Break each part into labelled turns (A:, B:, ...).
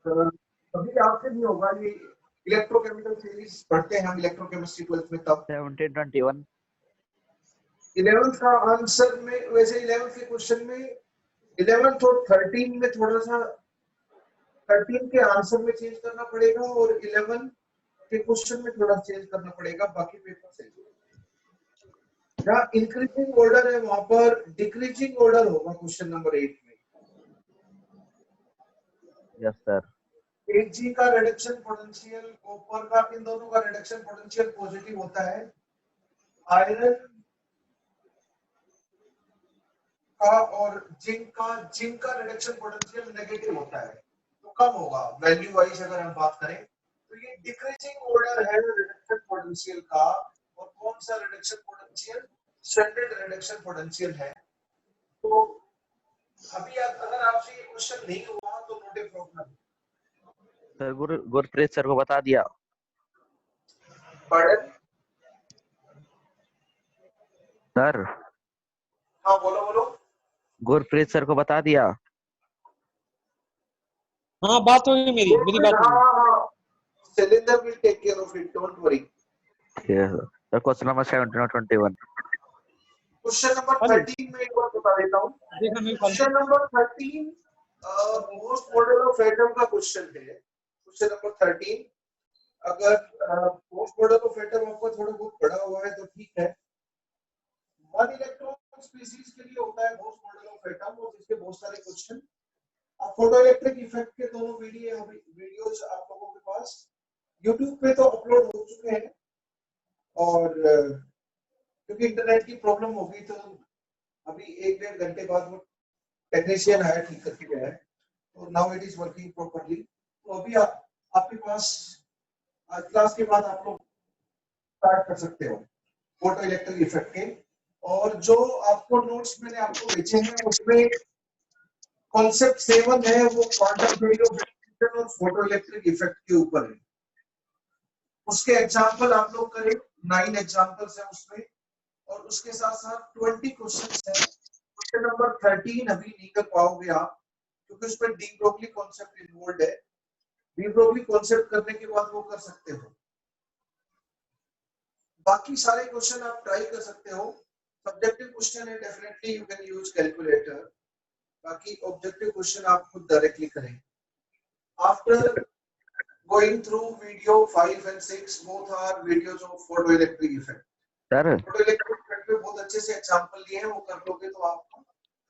A: अभी आपसे नहीं होगा ये इलेक्ट्रोकेमिकल सीरीज पढ़ते हैं हम इलेक्ट्रोकेमिस्ट्री 12th में तब
B: 1721
A: 11th का आंसर में वैसे 11th के क्वेश्चन में 11th और 13 में थोड़ा सा 13 के आंसर में चेंज करना पड़ेगा और 11 के क्वेश्चन में थोड़ा चेंज करना पड़ेगा, बाकी पेपर से जहाँ इंक्रीजिंग ऑर्डर है वहां पर डिक्रीजिंग ऑर्डर होगा क्वेश्चन नंबर 8 में।
B: Yes sir.
A: Ag का रिडक्शन पोटेंशियल, कॉपर का, इन दोनों का रिडक्शन पोटेंशियल पॉजिटिव होता है, आयरन का और जिंक का रिडक्शन पोटेंशियल नेगेटिव होता है, तो कम होगा वैल्यू वाइज अगर हम बात करें तो ये डिक्रीजिंग ऑर्डर है रिडक्शन पोटेंशियल का। और कौन सा reduction potential? Standard reduction potential है। तो अभी अगर आपसे ये क्वेश्चन नहीं हुआ तो note a problem
B: sir Gurpreet sir को बता दिया।
A: पढ़न
B: सर
A: हाँ बोलो
B: गुरप्रीत सर को बता दिया।
C: हाँ बात होगी मेरी बात होगी।
A: Cylinder will take care of it, don't worry.
B: Sir question number 17 और 21।
A: क्वेश्चन नंबर 13 में एक बार बता देता हूँ। Question number 13 most model of atom का क्वेश्चन है। क्वेश्चन नंबर 13 अगर मोस्ट मॉडल ऑफ एटम आपको थोड़ा बहुत पढ़ा हुआ है तो ठीक है। वन इलेक्ट्रॉन स्पीशीज के लिए होता है मोस्ट मॉडल ऑफ एटम और जिसके बहुत सारे क्वेश्चन। अब फोटो इलेक्ट्रिक इफेक्ट के दोनों वीडियोस आप लोगों के पास YouTube पे तो अपलोड हो चुके हैं और क्योंकि इंटरनेट की प्रॉब्लम हो गई तो अभी 1-1.5 घंटे बाद वो टेक्नीशियन आया, ठीक करके गया है, तो now it is working properly. तो अभी आपके पास आज क्लास के बाद आप लोग स्टार्ट कर सकते हो फोटो इलेक्ट्रिक इफेक्ट के। और जो आपको नोट्स मैंने आपको भेजे हैं उसमें कॉन्सेप्ट 7 है, वो क्वांटम थ्योरी ऑफ रेडिएशन और फोटो इलेक्ट्रिक इफेक्ट के ऊपर है। उसके एग्जांपल आप लोग करें, 9 एग्जांपल्स हैं उसमें और उसके साथ साथ 20 क्वेश्चंस हैं। क्वेश्चन नंबर 13 अभी नहीं कर पाओगे आप क्योंकि उसमें डी ब्रोगली कॉन्सेप्ट इन्वॉल्व है। डी ब्रोगली कॉन्सेप्ट करने के बाद वो कर सकते हो। बाकी सारे क्वेश्चन आप ट्राई कर सकते हो। सब्जेक्टिव क्वेश्चन है, definitely you can use calculator. बाकी ऑब्जेक्टिव क्वेश्चन आप खुद डायरेक्टली करें। After going through video 5 and 6 both are videos of photoelectric effect।
B: Sir
A: photoelectric effect में बहुत अच्छे से एग्जांपल दिए हैं, वो कर लोगे तो आपको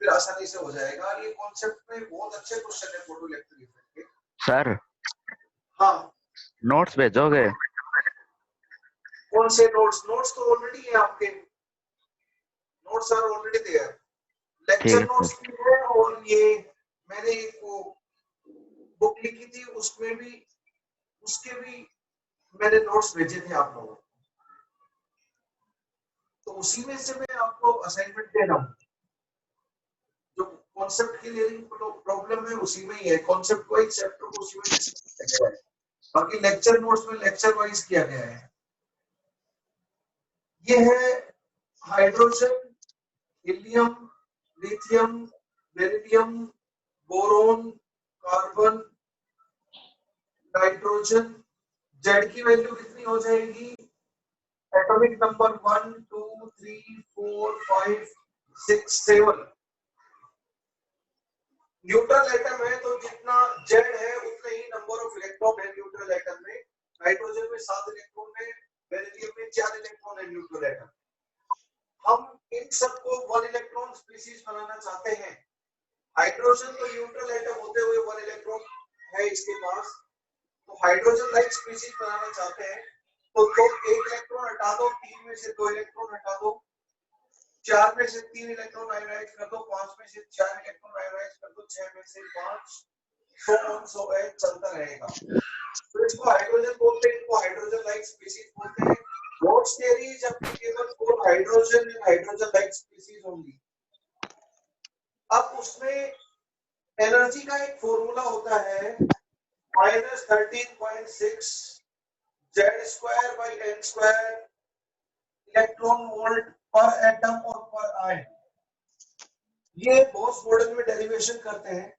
A: फिर आसानी से हो जाएगा। ये कॉन्सेप्ट में बहुत अच्छे क्वेश्चन है फोटोइलेक्ट्रिक इफेक्ट के।
B: सर
A: हाँ
B: नोट्स भेजोगे?
A: कौन से नोट्स? नोट्स तो ऑलरेडी है आपके, notes are already there. Lecture notes भी है और ये मैंने एक बुक लिखी थी उसमें भी, उसके भी मैंने नोट्स भेजे थे आप लोगों को, तो उसी में से मैं आपको असाइनमेंट दे रहा हूँ। जो कॉन्सेप्ट क्लियरिंग प्रॉब्लम है उसी में ही है, कॉन्सेप्ट वाइज चैप्टर को उसी में डिस्कस किया गया है। बाकी लेक्चर नोट्स में लेक्चर वाइज किया गया है। ये है hydrogen, helium, lithium, beryllium, boron, carbon, nitrogen. Z की वैल्यू कितनी हो जाएगी? Atomic number 1 2 3 4 5 6 7। न्यूट्रल एटम है तो जितना जेड है उतने ही नंबर ऑफ इलेक्ट्रॉन है न्यूट्रल एटम में। नाइट्रोजन में 7 इलेक्ट्रॉन है, बेरिलियम में 4 इलेक्ट्रॉन है न्यूट्रल एटम। हम इन सबको 1 इलेक्ट्रॉन स्पीशीज बनाना चाहते हैं। हाइड्रोजन तो न्यूट्रल एटम होते हुए 1 इलेक्ट्रॉन है इसके पास, तो हाइड्रोजन लाइक स्पीशीज बनाना चाहते हैं तो 1 इलेक्ट्रॉन हटा दो, 3 में से 2 इलेक्ट्रॉन हटा दो, 4 में से 3 इलेक्ट्रॉन आयोनाइज कर दो, 5 में से 4 इलेक्ट्रॉन आयोनाइज कर दो, 6 में से 5, सो चलता रहेगा। तो इसको हाइड्रोजन बोलते हैं, इनको हाइड्रोजन लाइक स्पीशीज बोलते हैं। Boards theory is applicable for hydrogen and hydrogen like species only. अब उसमें एनर्जी का एक फॉर्मूला होता है -13.6 Z²/n² इलेक्ट्रॉन वोल्ट पर एटम और पर आयन। ये बोस मॉडल में डेरिवेशन करते हैं।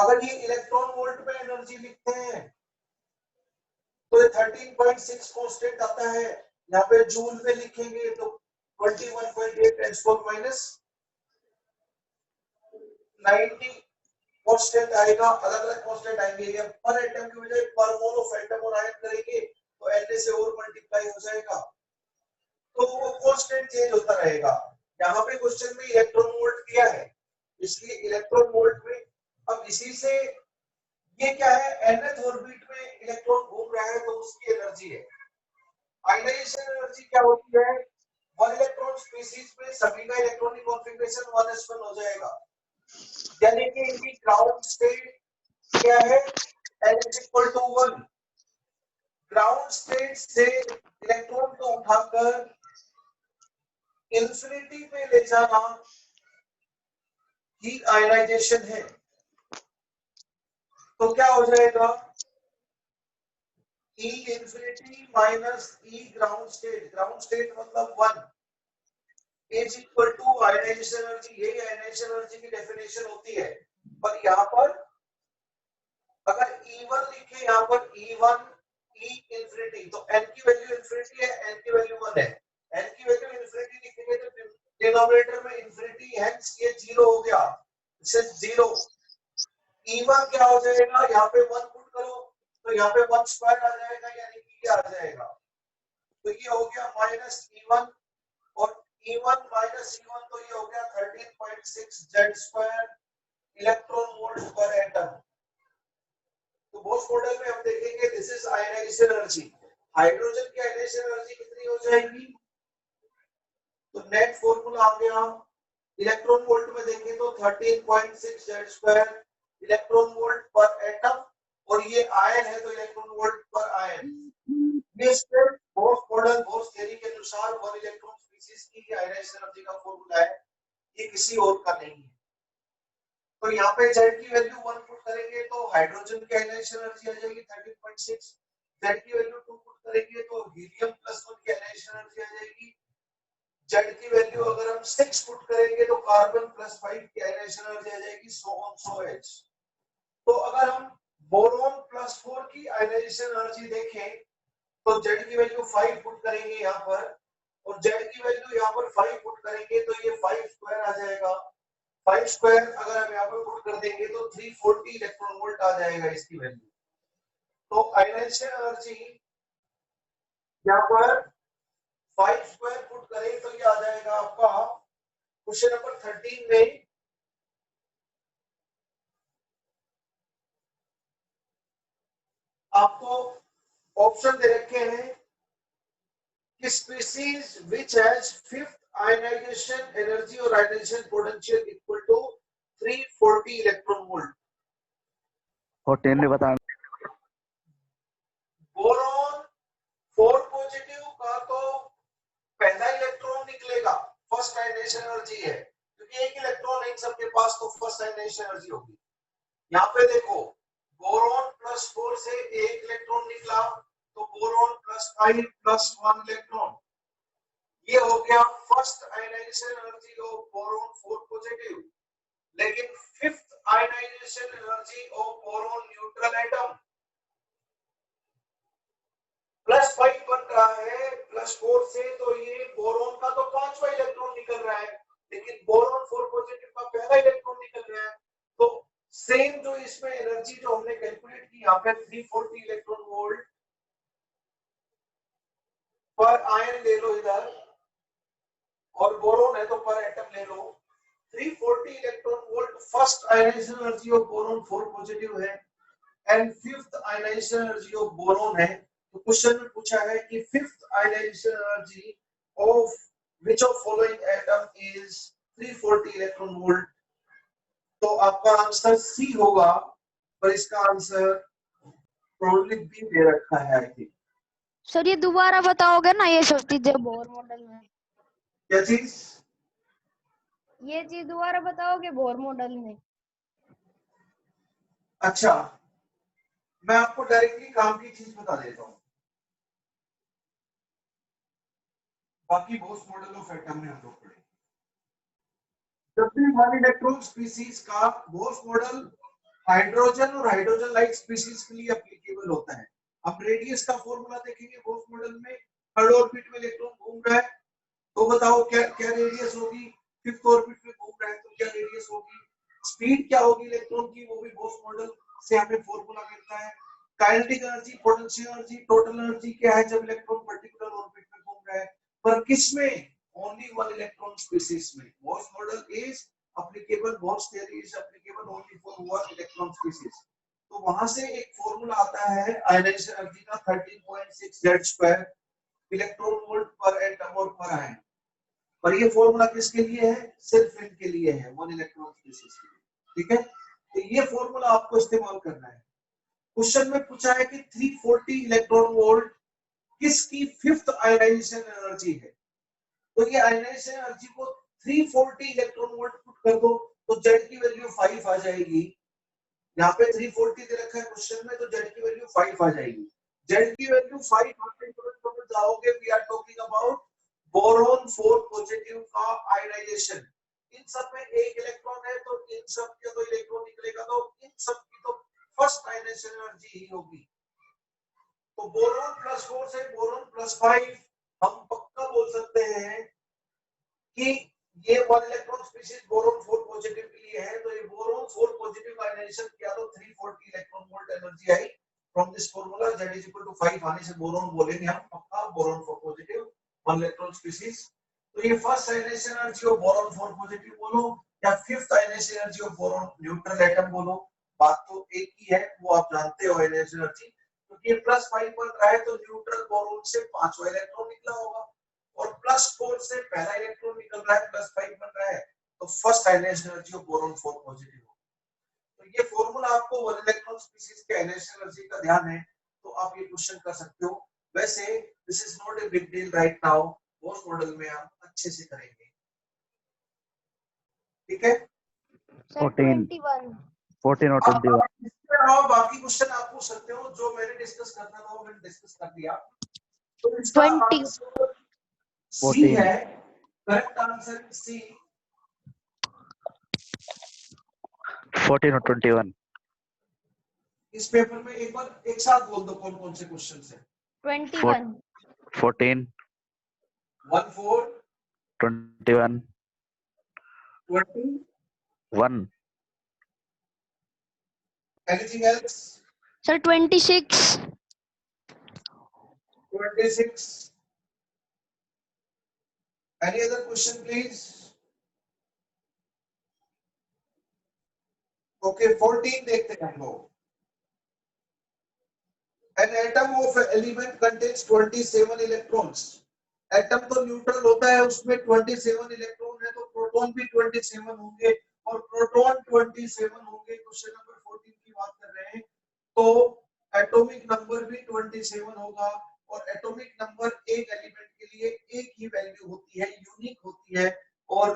A: अगर ये इलेक्ट्रॉन वोल्ट में एनर्जी लिखते हैं तो ये 13.6 कांस्टेंट आता है, यहाँ पे जूल में लिखेंगे तो 21.8 10⁻90 कांस्टेंट आएगा। अलग अलग कांस्टेंट आएंगे, या पर एटम की बजाय पर मोल ऑफ एटम और आयन करेंगे तो एन से और मल्टीप्लाई हो जाएगा, तो वो कांस्टेंट चेंज होता रहेगा। यहाँ पे क्वेश्चन में इलेक्ट्रॉन वोल्ट दिया है, इसलिए इलेक्ट्रॉन वोल्ट में, अब इसी से ये क्या है, nth ऑर्बिट में इलेक्ट्रॉन घूम रहा है तो उसकी एनर्जी है। आयनाइजेशन एनर्जी क्या होती है, वन इलेक्ट्रॉन स्पीशीज में सभी का इलेक्ट्रॉनिक कॉन्फ़िगरेशन 1s1 हो जाएगा, यानी कि इनकी ग्राउंड स्टेट क्या है, n=1। ग्राउंड स्टेट से इलेक्ट्रॉन को उठाकर इंफिनिटी पे ले जाना ही आयनाइजेशन है। तो क्या हो जाएगा, E infinity minus E ground state मतलब 1 is equal to ionization energy. यही आयनाइजेशन एनर्जी की डेफिनेशन होती है। पर यहाँ पर अगर E1 लिखे, यहाँ पर E1 E इंफिनिटी, तो n की वैल्यू इंफिनिटी है, n की वैल्यू 1 है, n की वैल्यू इंफिनिटी लिखेंगे तो डिनोमिनेटर में इंफिनिटी, हेंस ये 0 हो गया, इससे 0। E1 क्या हो जाएगा, यहाँ पे 1 पुट करो तो यहाँ पे 1 स्क्वायर आ जाएगा, यानी कि ये आ जाएगा, तो ये हो गया माइनस E1 और E1 माइनस E1, तो ये हो गया 13.6 Z² इलेक्ट्रॉन वोल्ट पर एटम। तो बोस मॉडल में हम देखेंगे this is ionization energy. Hydrogen की आयनाइजेशन एनर्जी कितनी हो जाएगी, तो नेट फॉर्मूला आ गया, इलेक्ट्रॉन वोल्ट में देखें तो 13.6 Z² इलेक्ट्रॉन वोल्ट पर एटम, और ये आयन है तो इलेक्ट्रॉन वोल्ट पर आयन। ये state Bose model Bose theory के अनुसार वन इलेक्ट्रॉन स्पीशीज की आयनाइजेशन एनर्जी का फॉर्मूला है, ये किसी और का नहीं है। तो यहाँ पे Z की वैल्यू 1 पुट करेंगे तो हाइड्रोजन की आयनाइजेशन एनर्जी आ जाएगी 13.6, Z की वैल्यू 2 पुट करेंगे तो हीलियम +1 की आयनाइजेशन एनर्जी आ जाएगी, Z की वैल्यू अगर हम 6 पुट करेंगे तो कार्बन +5 की आयनाइजेशन एनर्जी आ जाएगी 100H। तो अगर हम बोरॉन +4 की आयनाइजेशन एनर्जी देखें तो Z की वैल्यू 5 पुट करेंगे यहाँ पर, और Z की वैल्यू यहाँ पर 5 पुट करेंगे तो ये 5 स्क्वायर आ जाएगा। 5 स्क्वायर अगर हम यहाँ पर पुट कर देंगे तो 340 इलेक्ट्रॉन वोल्ट आ जाएगा इसकी वैल्यू। तो आयनाइजेशन एनर्जी यहाँ पर 5 स्क्वायर पुट करें तो ये आ जाएगा आपका क्वेश्चन नंबर 13 में आपको ऑप्शन दे रखे हैं कि species which has fifth ionization energy और ionization potential equal to 340 electron volt.
B: और 10 में बता।
A: बोरॉन 4 पॉजिटिव का तो पहला इलेक्ट्रॉन निकलेगा, फर्स्ट आयनाइजेशन एनर्जी है, क्योंकि एक इलेक्ट्रॉन है इन सबके पास, तो फर्स्ट आयनाइजेशन एनर्जी होगी। यहाँ पे देखो बोरॉन +4 से एक इलेक्ट्रॉन निकला तो बोरॉन +5 +1 इलेक्ट्रॉन, ये हो गया first ionization energy of boron 4 positive. लेकिन fifth ionization energy of boron neutral atom +5 बन रहा है +4 से, तो ये बोरॉन का तो 5वां इलेक्ट्रॉन निकल रहा है, लेकिन बोरॉन 4 पॉजिटिव का पहला इलेक्ट्रॉन निकल रहा है। तो सेम जो इसमें एनर्जी जो हमने कैलकुलेट की यहाँ पे 340 इलेक्ट्रॉन वोल्ट पर आयन ले लो इधर, और बोरॉन है तो पर एटम ले लो। 340 electron volt first ionization energy of boron 4 positive है, and fifth ionization energy of boron है। तो क्वेश्चन में पूछा है कि fifth ionization energy of which of following atom is 340 electron volt. तो आपका आंसर सी होगा, पर इसका आंसर प्रोबेबली बी दे रखा है आई थिंक।
D: सर ये दोबारा बताओगे ना, ये सब चीजें बोर मॉडल में,
A: क्या चीज,
D: ये चीज दोबारा बताओगे बोर मॉडल में?
A: अच्छा मैं आपको डायरेक्टली काम की चीज बता देता हूँ, बाकी बोस मॉडल ऑफ एटम में हम लोग पढ़ेंगे। जब भी वन इलेक्ट्रॉन स्पीशीज का बोस मॉडल हाइड्रोजन और हाइड्रोजन लाइक स्पीशीज के लिए एप्लीकेबल होता है। अब रेडियस का फॉर्मूला देखेंगे, बोस मॉडल में थर्ड ऑर्बिट में इलेक्ट्रॉन घूम रहा है, तो बताओ क्या क्या रेडियस होगी। फिफ्थ ऑर्बिट में घूम रहा है तो क्या रेडियस होगी। स्पीड क्या होगी इलेक्ट्रॉन की, वो भी बोस मॉडल से हमें फॉर्मूला मिलता है। Kinetic energy, potential energy, total energy क्या है जब इलेक्ट्रॉन पर्टिकुलर ऑर्बिट में घूम रहा है, पर किसमें, ओनली वन इलेक्ट्रॉन स्पीशीज में। Bose model is applicable, Bohr's theory is applicable only for one electron species। तो वहां से एक फॉर्मूला आता है आयनाइजेशन एनर्जी का 13.6 Z² इलेक्ट्रॉन वोल्ट पर एटम और पर आयन। पर ये फॉर्मूला किसके लिए है, सिर्फ इनके लिए है, वन इलेक्ट्रॉन स्पीशीज के लिए। ठीक है, तो ये फॉर्मूला आपको इस्तेमाल करना है। क्वेश्चन में पूछा है कि 340 इलेक्ट्रॉन वोल्ट किसकी फिफ्थ आयनाइजेशन एनर्जी है। तो ये आयनाइजेशन एनर्जी को 340 इलेक्ट्रॉन वोल्ट पुट कर दो तो Z की वैल्यू 5 आ जाएगी। यहाँ पे 340 दे रखा है क्वेश्चन में, तो Z की वैल्यू 5 आ जाएगी। Z की वैल्यू 5 आते ही तुरंत जाओगे, we are talking about boron 4 positive का आयनाइजेशन। इन सब में एक इलेक्ट्रॉन है तो इन सब के तो इलेक्ट्रॉन निकलेगा, तो इन सब की तो फर्स्ट आयनाइजेशन एनर्जी ही होगी। तो बोरॉन +4 से बोरॉन +5 हम पक्का बोल सकते हैं कि ये one electron species boron 4 positive के लिए है। तो ये बोरॉन 4 पॉजिटिव आयनाइजेशन किया तो 340 इलेक्ट्रॉन वोल्ट एनर्जी आई फ्रॉम दिस फार्मूला। Z = 5 आने से बोरॉन बोलेंगे हम पक्का, boron 4 positive one electron species. तो ये first ionization energy of boron 4 positive बोलो या fifth ionization energy of boron neutral atom बोलो, बात तो एक ही है, वो आप जानते हो आयनाइजेशन एनर्जी। क्योंकि +5 बन रहा है तो न्यूट्रल बोरॉन से 5वां इलेक्ट्रॉन निकला होगा और +4 से पहला इलेक्ट्रॉन निकल रहा है, +5 बन रहा है, तो first ionization energy of boron 4 positive हो। तो ये फॉर्मूला आपको वन इलेक्ट्रॉन स्पीशीज के आयनाइजेशन एनर्जी का ध्यान है तो आप ये क्वेश्चन कर सकते हो। वैसे this is not a big deal right now, Bose model में हम अच्छे से करेंगे। ठीक है,
B: 14 और 21।
A: बाकी क्वेश्चन आप पूछ सकते हो, जो मैंने डिस्कस करना था वो मैंने डिस्कस कर दिया। तो इसका
D: 20
A: आंसर सी
B: 14
A: है, करेक्ट आंसर सी।
B: 14 और 21।
A: इस पेपर में एक बार एक साथ बोल दो कौन कौन से क्वेश्चन है।
D: 21
B: 14
A: 14
B: 21
A: 21 anything else?
D: Sir 26
A: 26 any other question please? Okay, 14 देखते हैं हम लोग। An atom of element contains 27 electrons। Atom तो न्यूट्रल होता है, उसमें 27 इलेक्ट्रॉन है, तो प्रोटॉन भी 27 होंगे और प्रोटॉन 27 होंगे। क्वेश्चन नंबर 14 की बात कर रहे हैं, तो एटॉमिक नंबर भी 27 होगा और एटॉमिक नंबर एक एलिमेंट के लिए एक ही वैल्यू होती है, यूनिक होती है। और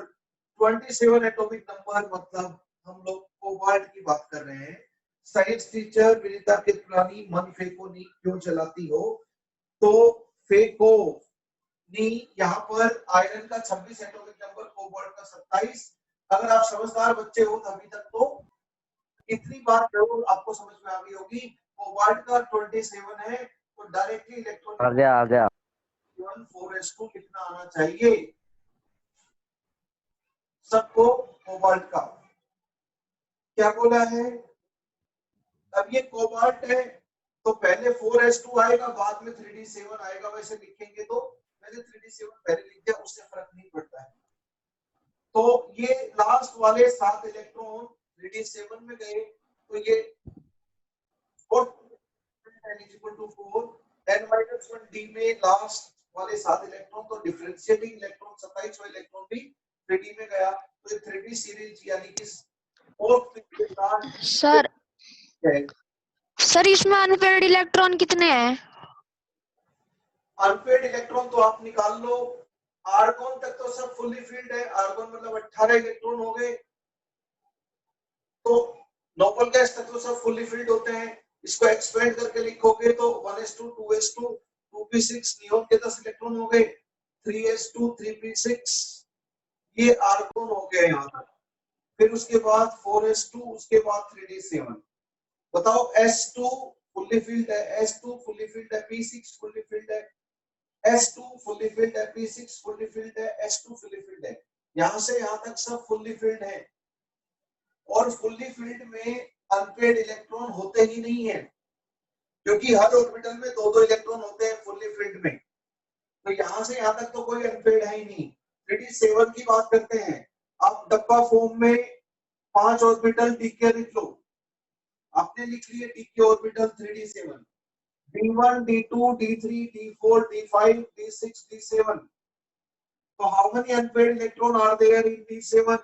A: 27 एटॉमिक नंबर मतलब हम लोग कोबाल्ट की बात कर रहे हैं। साइंस टीचर विनीता कितलानी, मन फेंको नी क्यों चलाती हो, तो फेंको नी यहाँ पर आयरन का 26 एटॉमिक नंबर, कोबाल्ट का 27। अगर आप समझदार बच्चे हो अभी तक तो इतनी बात जरूर आपको समझ में आ गई होगी। कोबाल्ट का 27 है तो डायरेक्टली इलेक्ट्रॉन
B: आ गया
A: 4s2 कितना आना चाहिए सबको। कोबाल्ट का क्या बोला है, अब ये कोबाल्ट है तो पहले 4s2 आएगा, बाद में 3d7 आएगा। वैसे लिखेंगे तो मैंने 3d7 पहले लिख दिया, उससे फर्क नहीं पड़ता है। तो ये लास्ट वाले 7 इलेक्ट्रॉन 3d7 में गए तो ये 4 n-1d में लास्ट वाले 7 इलेक्ट्रॉन, तो डिफरेंशिएटिंग इलेक्ट्रॉन 27वां इलेक्ट्रॉन भी 3d में गया, तो ये 3d सीरीज यानी कि
D: सर इसमें अनपेयर्ड इलेक्ट्रॉन कितने हैं?
A: अनपेयर्ड इलेक्ट्रॉन तो आप निकाल लो, आर्गन तक तो सब फुली फील्ड है, आर्गन मतलब 18 इलेक्ट्रॉन हो गए। तो नोबल गैस तक तो सब फुली फील्ड होते हैं। इसको एक्सपेंड करके लिखोगे तो 1s2 2s2 2p6, नियोन के 10 इलेक्ट्रॉन हो गए, 3s2 3p6, ये आर्गन हो गया यहाँ तक। फिर उसके बाद 4s2, उसके बाद 3d7। बताओ s2 फुल्ली फिल्ड है, s2 फुल्ली फिल्ड है, p6 फुल्ली फिल्ड है, s2 फुल्ली फिल्ड है, p6 फुल्ली फिल्ड है, s2 फुल्ली फिल्ड है। यहां से यहां तक सब फुल्ली फिल्ड है। और फुल्ली फिल्ड में अनपेड इलेक्ट्रॉन होते ही नहीं है, क्योंकि हर ऑर्बिटल में दो दो इलेक्ट्रॉन होते हैं फुल्ली फिल्ड में। तो यहां से यहां तक तो कोई अनपेड है ही नहीं। 3d7 की बात करते हैं। आप डब्बा फॉर्म में 5 ऑर्बिटल डीके लिख लो। आपने लिख लिए डीके orbital 3d7, d1 d2 d3 d4 d5 d6 d7। so how many unpaired electron are there in d7?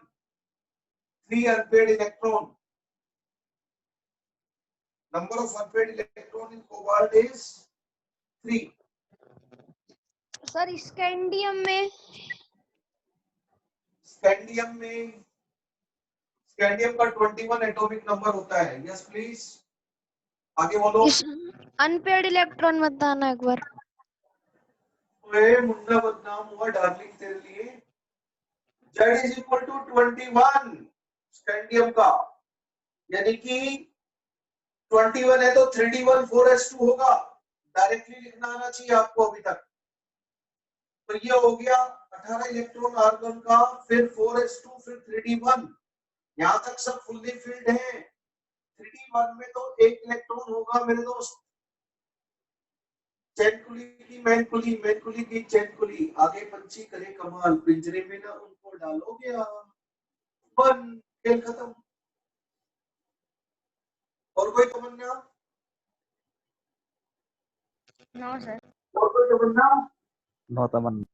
A: 3 unpaired electron. Number of unpaired electron in cobalt is 3.
D: Sir scandium में
A: scandium का 21 atomic number होता है। Yes please, आगे बोलो।
D: Unpaired electron बताना एक बार।
A: ओए मुंडा बदनाम हुआ डार्लिंग तेरे लिए। Z is equal to 21 scandium का, यानी कि 21 है तो 3d1 4s2 होगा। डायरेक्टली लिखना आना चाहिए आपको अभी तक। तो ये हो गया 18 इलेक्ट्रॉन आर्गन का, फिर 4s2, फिर 3d1। यहां तक सब फुल्ली फिल्ड है। 3d1 में तो एक इलेक्ट्रॉन होगा मेरे दोस्त। चैनकुली की मैनकुली, मैनकुली की चैनकुली, आगे पंछी करे कमाल, पिंजरे में ना उनको डालोगे आप, बन खेल खत्म। और कोई तमन्ना?
D: No sir.
A: और कोई तमन्ना?
B: नो तमन्ना।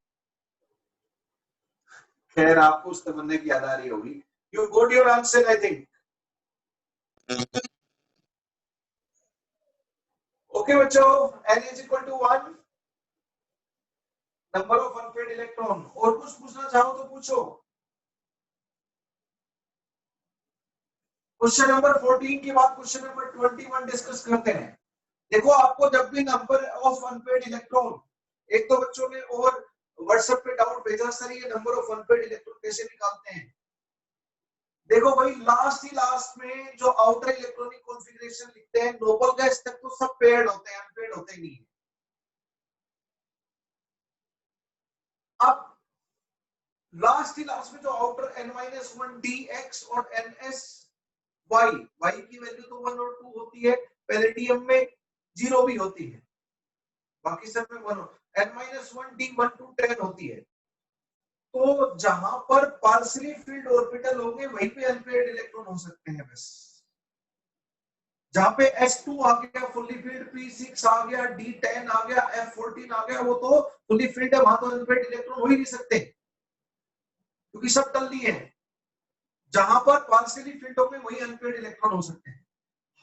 A: खैर आपको उस तमन्ने की याद आ रही होगी। You got your answer I think. Okay बच्चों, n is equal to 1, number of unpaired electron. और कुछ पूछना चाहो तो पूछो। क्वेश्चन नंबर 14 के बाद क्वेश्चन नंबर 21 डिस्कस करते हैं। देखो आपको जब भी नंबर ऑफ अनपेड इलेक्ट्रॉन, एक तो बच्चों ने और व्हाट्सएप पे डाउट भेजा सर ये नंबर ऑफ अनपेड इलेक्ट्रॉन कैसे निकालते हैं। देखो भाई लास्ट में जो आउटर इलेक्ट्रॉनिक कॉन्फ़िगरेशन लिखते हैं नोबल गैस तक तो सब पेयर्ड होते हैं, अनपेड होते ही नहीं है। अब लास्ट में जो आउटर n-1 dx और ns y की वैल्यू तो 1 और 2 होती है, पैलेडियम में 0 भी होती है, बाकी सब में 1 n-1 d1 to 10 होती है। तो जहां पर पार्शियली फिल्ड ऑर्बिटल होंगे वहीं पे अनपेयर्ड इलेक्ट्रॉन हो सकते हैं बस। जहां पे s2 आ गया फुल्ली फिल्ड, p6 आ गया, d10 आ गया, f14 आ गया, वो तो फुल्ली फिल्ड है, वहां तो अनपेयर्ड इलेक्ट्रॉन हो ही नहीं सकते क्योंकि सब टल दिए हैं। जहां पर पार्शियली फिल्ड होंगे वहीं अनपेयर्ड इलेक्ट्रॉन हो सकते हैं।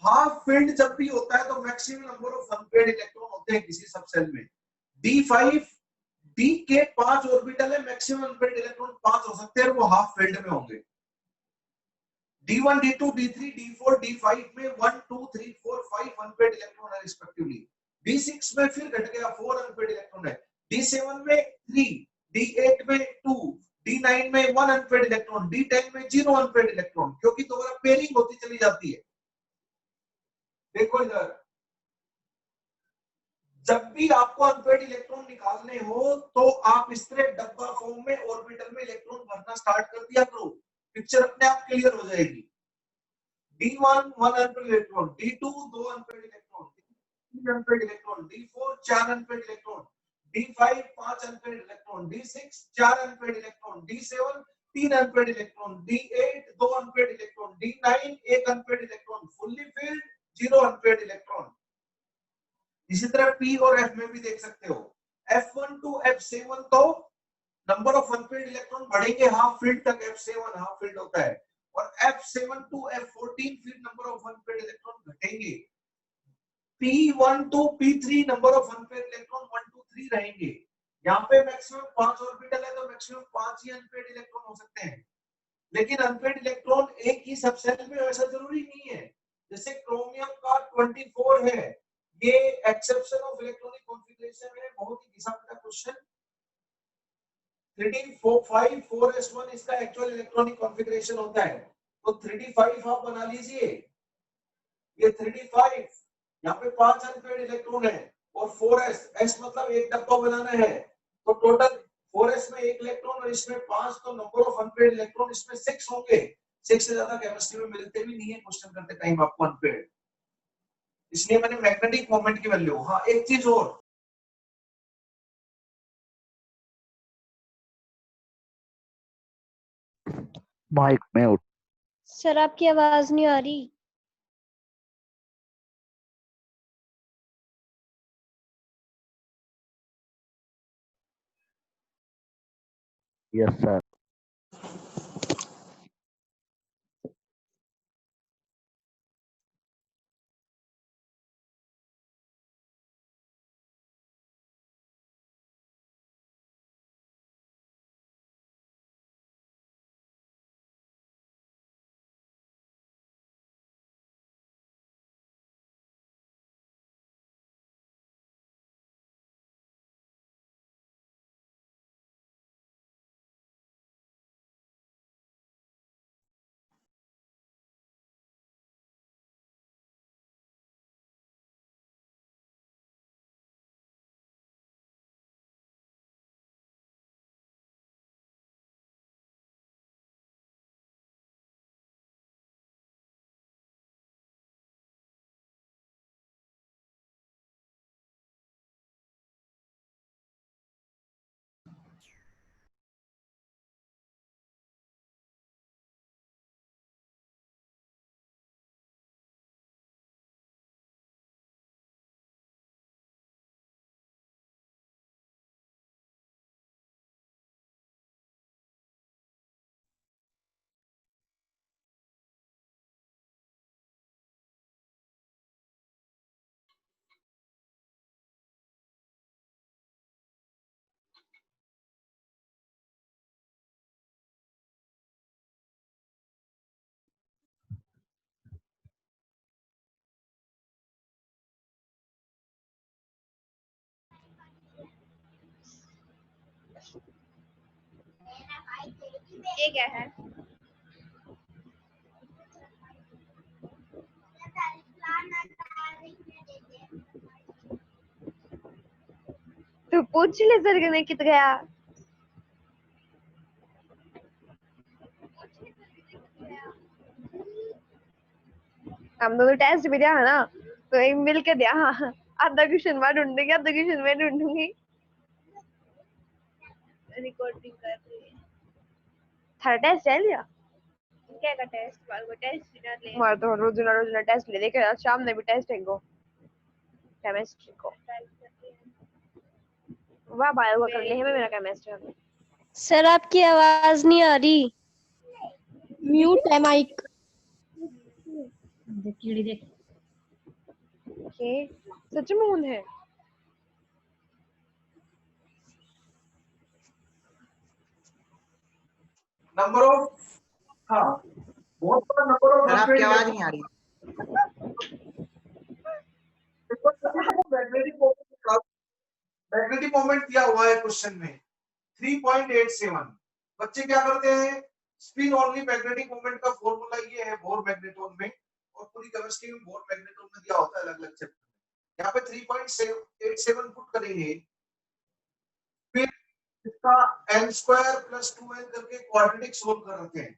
A: हाफ फिल्ड जब भी होता है तो maximum number of unpaired electron होते हैं किसी सब सेल में। d5 d के 5 ऑर्बिटल है, मैक्सिमम अनपेयर्ड इलेक्ट्रॉन 5 हो सकते हैं, वो हाफ फिल्ड में होंगे। d1 d2 d3 d4 d5 में 1 2 3 4 5 अनपेयर्ड इलेक्ट्रॉन है रिस्पेक्टिवली। d6 में फिर घट गया 4 अनपेयर्ड इलेक्ट्रॉन है। d7 में 3, d8 में 2, d9 में 1 अनपेयर्ड इलेक्ट्रॉन, d10 में 0 अनपेयर्ड इलेक्ट्रॉन, क्योंकि दोबारा पेयरिंग होती चली जाती है। देखो इधर, जब भी आपको अनपेयर्ड इलेक्ट्रॉन निकालने हो तो आप इस तरह डब्बा फॉर्म में ऑर्बिटल में इलेक्ट्रॉन भरना स्टार्ट कर दिया करो, पिक्चर अपने आप क्लियर हो जाएगी। d1 1 unpaired electron, d2 2 unpaired electron, d3 unpaired electron, d4 4 unpaired electron, d5 5 unpaired electron, d6 4 unpaired electron, d7 3 unpaired electron, d8 2 unpaired electron, d9 1 unpaired electron, fully filled 0 unpaired electron. इसी तरह P और F में भी देख सकते हो। F1 to F7 तो number of unpaired electron बढ़ेंगे हाफ फील्ड तक, F7 हाफ फील्ड होता है, और F7 to F14 फिर नंबर ऑफ अनपेयर्ड इलेक्ट्रॉन घटेंगे। P1 to P3 number of unpaired electron 1 to 3 रहेंगे। यहाँ पे मैक्सिमम 5 ऑर्बिटल है तो मैक्सिमम 5 ही अनपेयर्ड इलेक्ट्रॉन हो सकते हैं, लेकिन अनपेयर्ड इलेक्ट्रॉन एक ही सबसेल में ऐसा जरूरी नहीं है। जैसे क्रोमियम का 24 है, ये एक्सेप्शन ऑफ इलेक्ट्रॉनिक कॉन्फ़िगरेशन है, बहुत ही घिसा पिटा क्वेश्चन। 3d5 4s1 इसका एक्चुअल इलेक्ट्रॉनिक कॉन्फ़िगरेशन होता है। तो 3d5 आप बना लीजिए, ये 3d5, यहाँ पे 5 अनपेड इलेक्ट्रॉन है और 4s, s मतलब एक डब्बा बनाना है, तो टोटल 4s में एक इलेक्ट्रॉन और इसमें 5, तो नंबर ऑफ अनपेड इलेक्ट्रॉन इसमें 6 होंगे। 6 से ज्यादा केमिस्ट्री में मिलते भी नहीं है क्वेश्चन करते टाइम आपको अनपेड, इसलिए मैंने मैग्नेटिक मोमेंट की वैल्यू। हाँ एक चीज और,
B: माइक म्यूट।
D: सर आपकी आवाज नहीं आ रही।
B: Yes sir.
D: ये क्या है? तू पूछ ले सर ने कित गया। हम दोनों टेस्ट भी दिया है ना, तो एक मिल के दिया। हाँ, आधा क्वेश्चन मैं ढूंढूंगी, आधा क्वेश्चन मैं ढूंढूंगी। रिकॉर्डिंग कर रही है। थर्ड टेस्ट है लिया क्या का टेस्ट? बार को टेस्ट ना ले, मार तो रोज ना टेस्ट ले लेके शाम में भी टेस्ट है को केमिस्ट्री को। वाह बायो का कर ले है मेरा केमिस्ट्री। सर आपकी आवाज नहीं आ रही।
E: म्यूट है माइक।
D: कीड़ी देख के सच में मून है।
A: नंबर ऑफ, हाँ बहुत बड़ा नंबर ऑफ
F: सर आपकी
A: अनपेड
F: आवाज नहीं आ रही।
A: मैग्नेटिक मोमेंट दिया हुआ है क्वेश्चन में 3.87। बच्चे क्या करते हैं, स्पिन ओनली मैग्नेटिक मोमेंट का फॉर्मूला ये है बोर मैग्नेट्रॉन में, और पूरी केमिस्ट्री में बोर मैग्नेट्रॉन में दिया होता है अलग अलग चैप्टर में। यहाँ पे 3.87 पुट करेंगे, फिर इसका n² + 2n करके क्वाड्रेटिक सोल्व कर रखे हैं।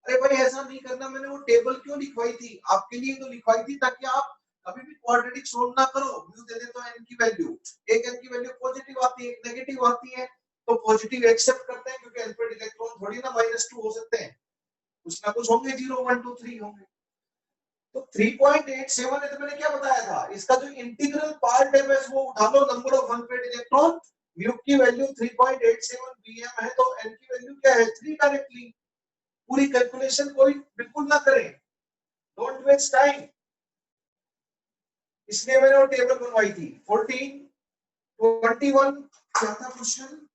A: अरे भाई ऐसा नहीं करना, मैंने वो टेबल क्यों लिखवाई थी आपके लिए, तो लिखवाई थी ताकि आप कभी भी क्वाड्रेटिक सोल्व ना करो। म्यू दे दे तो n की वैल्यू, एक n की वैल्यू पॉजिटिव आती है, एक नेगेटिव आती है, तो पॉजिटिव एक्सेप्ट करते हैं क्योंकि अनपेड इलेक्ट्रॉन थोड़ी ना -2 हो सकते हैं, कुछ ना कुछ होंगे, 0 1 2 3 होंगे। तो 3.87 है, तो मैंने क्या बताया था, इसका जो इंटीग्रल पार्ट है बस वो उठा लो, number of unpaired electron, mu की वैल्यू 3.87 bm है, तो n की वैल्यू क्या है 3 डायरेक्टली। पूरी कैलकुलेशन कोई बिल्कुल ना करें, डोंट वेस्ट टाइम, इसलिए मैंने वो टेबल बनवाई थी। 14 21 क्या था क्वेश्चन,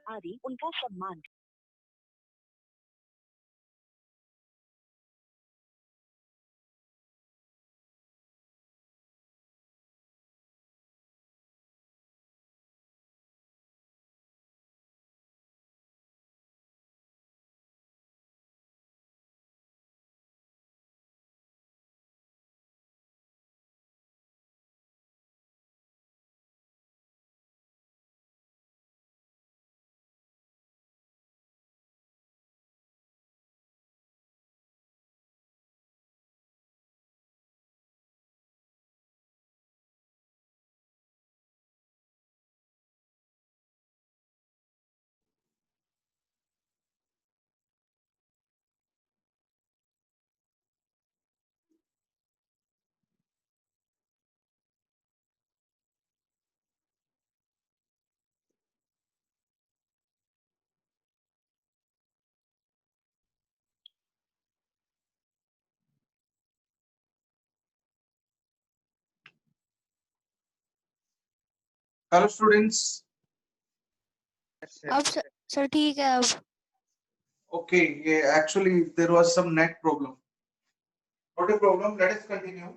F: आदि उनका सम्मान।
A: Hello students.
E: अब सर ठीक है अब।
A: ओके, ये actually there was some net problem. Not a problem, let us continue.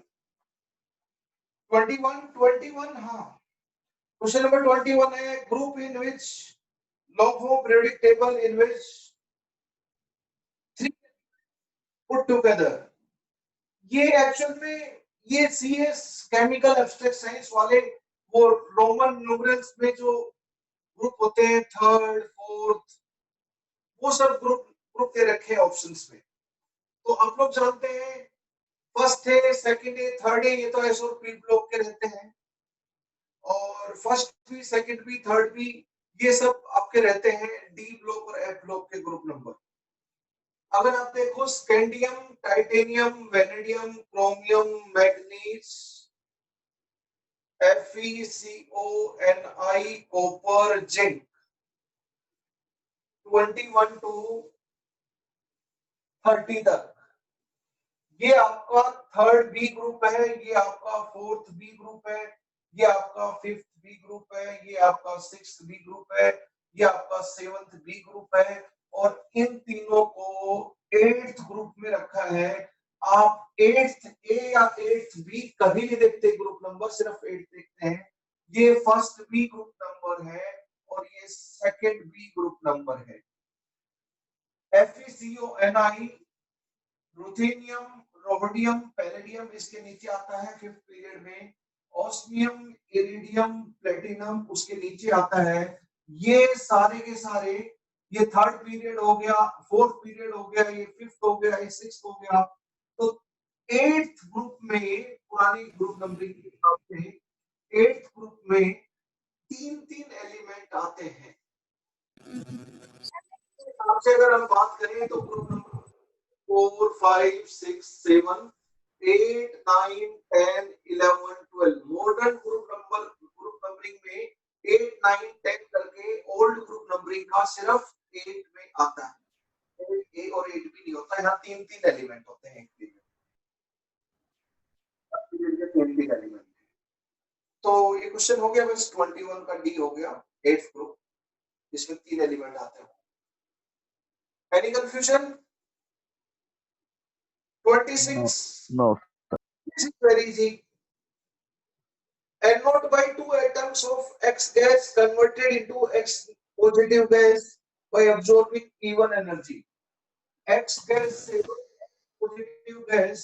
A: 21 हाँ, क्वेश्चन नंबर 21 है group in which long form periodic table in which 3 put together. ये एक्चुअल में ये सीएस केमिकल एब्स्ट्रैक्ट साइंस वाले वो Roman numerals में जो group होते हैं, थर्ड फोर्थ, वो सब ग्रुप दे रखे हैं ऑप्शंस में। तो आप लोग जानते हैं फर्स्ट है, सेकंड है, थर्ड है, ये तो एस और पी ब्लॉक के रहते हैं। और फर्स्ट भी, सेकंड भी, थर्ड भी, ये सब आपके रहते हैं डी ब्लॉक और एफ ब्लॉक के ग्रुप नंबर। अगर आप देखो scandium, titanium, vanadium, chromium, manganese, FeCONi, copper, zinc, 21 to 30 तक ये आपका थर्ड बी ग्रुप है, ये आपका फोर्थ बी ग्रुप है, ये आपका फिफ्थ बी ग्रुप है, ये आपका सिक्स्थ बी ग्रुप है, ये आपका सेवंथ बी ग्रुप है। और इन तीनों को एट्थ ग्रुप में रखा है। आप एट्थ ए या एट्थ बी कभी नहीं देखते ग्रुप नंबर, सिर्फ एट देखते हैं। ये फर्स्ट बी ग्रुप नंबर है और ये सेकंड बी ग्रुप नंबर है। FeCONi, रुथेनियम, रोडियम, पैलेडियम इसके नीचे आता है फिफ्थ पीरियड में। ऑस्मियम, इरिडियम, प्लेटिनम उसके नीचे आता है। ये सारे के सारे, ये थर्ड पीरियड हो गया, फोर्थ पीरियड हो गया, ये फिफ्थ हो गया, ये सिक्स्थ हो गया। तो एट्थ ग्रुप में, पुरानी ग्रुप नंबरिंग के हिसाब से एट्थ ग्रुप में तीन तीन एलिमेंट आते हैं। आपसे अगर हम बात करें तो group number 4, 5, 6, 7, 8, 9, 10, 11, 12 modern group numbering में 8, 9, 10 करके ओल्ड ग्रुप नंबरिंग का सिर्फ 8 में आता है। ए और 8 भी नहीं होता, यहाँ तीन तीन एलिमेंट होते हैं एक पीरियड एलिमेंट। तो ये क्वेश्चन हो गया बस, 21 का डी हो गया, 8th ग्रुप, जिसमें तीन एलिमेंट आते हैं। Any confusion? 26
B: No.
A: This is very easy. N naught by 2 atoms of X gas converted into X positive gas by absorbing E1 energy. X gas से positive gas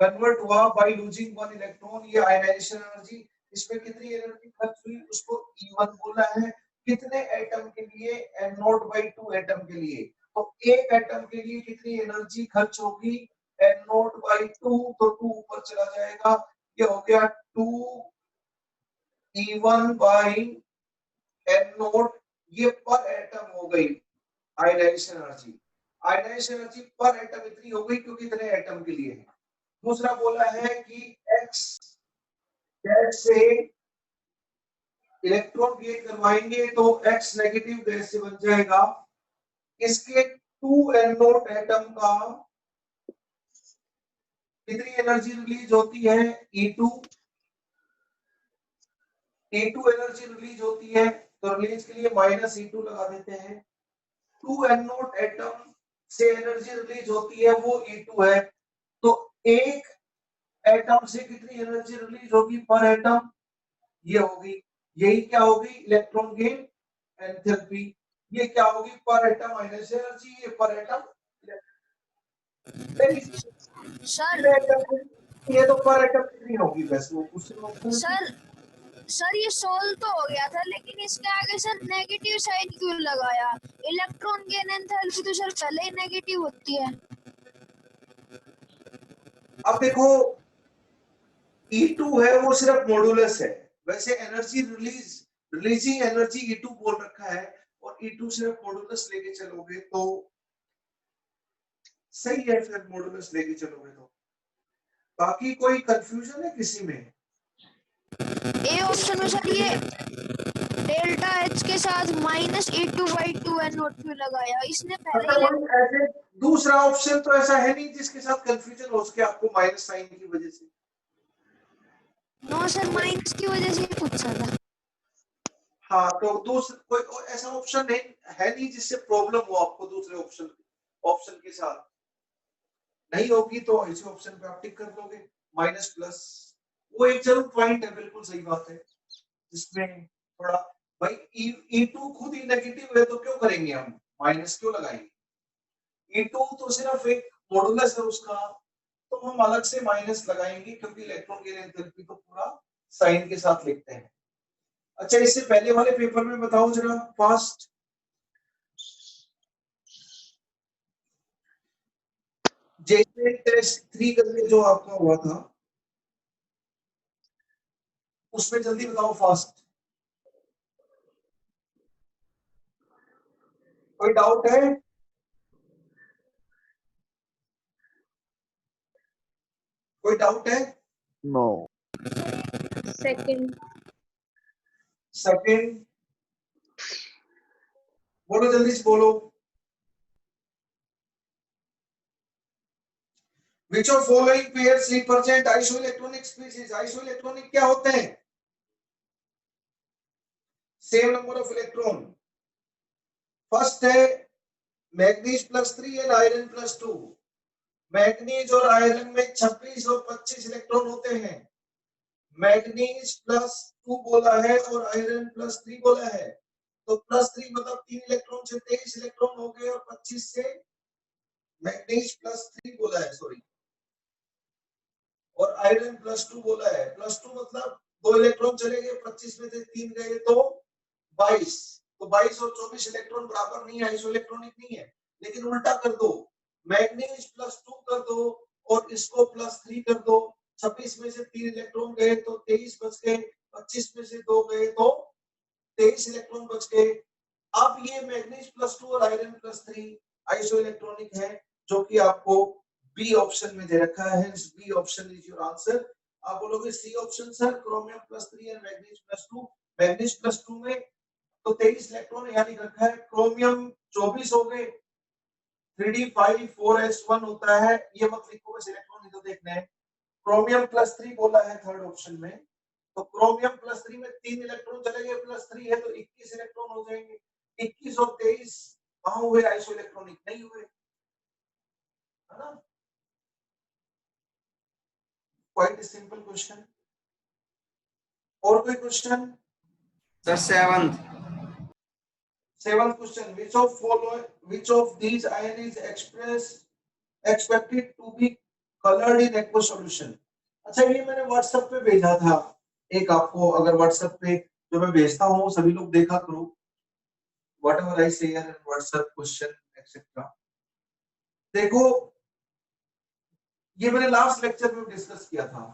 A: कन्वर्ट हुआ by losing one electron, ये ionization energy. इसमें कितनी energy खर्च हुई उसको E1 बोला है। कितने एटम के लिए? N नॉट बाई 2 एटम के लिए। तो एक एटम के लिए कितनी एनर्जी खर्च होगी? N नॉट बाई 2, तो 2 ऊपर चला जाएगा, ये हो गया 2 E1 बाई N नॉट, ये पर एटम हो गई आयनाइजेशन एनर्जी। आयनाइजेशन एनर्जी पर एटम इतनी हो गई क्योंकि इतने एटम के लिए है। दूसरा बोला है कि X गैस से इलेक्ट्रॉन गेन करवाएंगे तो X नेगेटिव गैस से बन जाएगा। इसके 2N नोट एटम का कितनी एनर्जी रिलीज होती है? E2 एनर्जी रिलीज होती है, तो रिलीज के लिए माइनस E2 लगा देते हैं। 2N नोट एटम से एनर्जी रिलीज होती है वो E2 है, तो एक एटम से कितनी एनर्जी रिलीज होगी पर एटम? ये होगी, यही क्या होगी? Electron gain enthalpy. ये क्या होगी? पर एटम माइनस एनर्जी, ये पर एटम।
E: सर
A: ये तो पर एटम कितनी होगी वैसे वो उससे
E: सर सर ये सोल्व तो हो गया था, लेकिन इसके आगे सर नेगेटिव साइन क्यों लगाया? इलेक्ट्रॉन गेन एंथैल्पी तो सर पहले ही नेगेटिव होती है।
A: अब देखो E2 है वो सिर्फ मॉडुलस है, वैसे एनर्जी रिलीजिंग एनर्जी E2 बोल रखा है, और E2 सिर्फ मॉडुलस लेके चलोगे तो सही है, फिर मॉडुलस लेके चलोगे तो। बाकी कोई कंफ्यूजन है किसी में?
E: ए ऑप्शन में सर ये डेल्टा एच के साथ माइनस E2/2N0 क्यों लगाया? इसने पहले ही
A: ऐसे दूसरा ऑप्शन तो ऐसा है नहीं जिसके साथ कंफ्यूजन हो सके आपको माइनस साइन की वजह से।
E: नो सर माइनस की वजह से ही पूछा था।
A: हाँ, तो दूसरा कोई ऐसा ऑप्शन है नहीं जिससे प्रॉब्लम हो आपको दूसरे ऑप्शन के साथ। नहीं होगी तो ऐसे ऑप्शन पे आप टिक कर दोगे माइनस प्लस, वो एक जरूर पॉइंट है, बिल्कुल सही बात है। जिसमें थोड़ा भाई E2 खुद ही नेगेटिव है तो क्यों करेंगे हम माइनस, क्यों लगाएंगे? E2 तो सिर्फ एक मॉडुलस है उसका, तो हम अलग से माइनस लगाएंगे क्योंकि इलेक्ट्रॉन गेन एंथैल्पी तो पूरा साइन के साथ लिखते हैं। अच्छा, इससे पहले वाले पेपर में बताओ जरा फास्ट, जैसे टेस्ट 3 करके जो आपका हुआ था उसमें जल्दी बताओ फास्ट। कोई डाउट है? कोई डाउट है?
B: No.
D: सेकंड
A: बोलो जल्दी से बोलो। Which of following pairs represent isoelectronic species? Isoelectronic क्या होते हैं? Same number of electron. First है मैग्नीज +3 एंड आयरन +2। मैग्नीज और आयरन में 26 और 25 इलेक्ट्रॉन होते हैं। मैग्नीज +2 बोला है और आयरन +3 बोला है, तो +3 मतलब 3 इलेक्ट्रॉन से 23 इलेक्ट्रॉन हो गए, और 25 से मैग्नीज +3 बोला है, सॉरी, और आयरन +2 बोला है। +2 मतलब 2 इलेक्ट्रॉन चले गए, 25 में से 3 गए तो 22। तो 22 और 24 इलेक्ट्रॉन बराबर नहीं है, आइसोइलेक्ट्रॉनिक नहीं है। लेकिन उल्टा कर दो, मैग्नीज +2 कर दो और इसको +3 कर दो, 26 में से 3 इलेक्ट्रॉन गए तो 23 बच गए, 25 में से 2 गए तो 23 इलेक्ट्रॉन बच गए। अब ये मैग्नीज +2 और आयरन +3 आइसोइलेक्ट्रॉनिक है, जो कि आपको बी ऑप्शन में दे रखा है, B option is your answer. आप बोलोगे सी ऑप्शन सर, क्रोमियम +3 और मैग्नीज +2। मैग्नीज +2 में तो 23 इलेक्ट्रॉन यहाँ लिख रखा है, क्रोमियम 24 हो गए, 3d5 4s1 होता है, ये मत लिखो, बस इलेक्ट्रॉन ही तो देखना है। क्रोमियम +3 बोला है थर्ड ऑप्शन में, तो क्रोमियम +3 में 3 इलेक्ट्रॉन चले गए, +3 है तो 21 इलेक्ट्रॉन हो जाएंगे। 21 और 23 कहां हुए? आइसोइलेक्ट्रॉनिक नहीं हुए, है ना? Quite simple question. और कोई question?
G: Sir seventh
A: question, which of these ion is expected to be colored in aqueous solution? अच्छा, ये मैंने व्हाट्सएप पे भेजा था एक आपको, अगर व्हाट्सएप पे जो मैं भेजता हूँ सभी लोग देखा करो, whatever I say in WhatsApp question etc. देखो, ये मैंने लास्ट लेक्चर में डिस्कस किया था।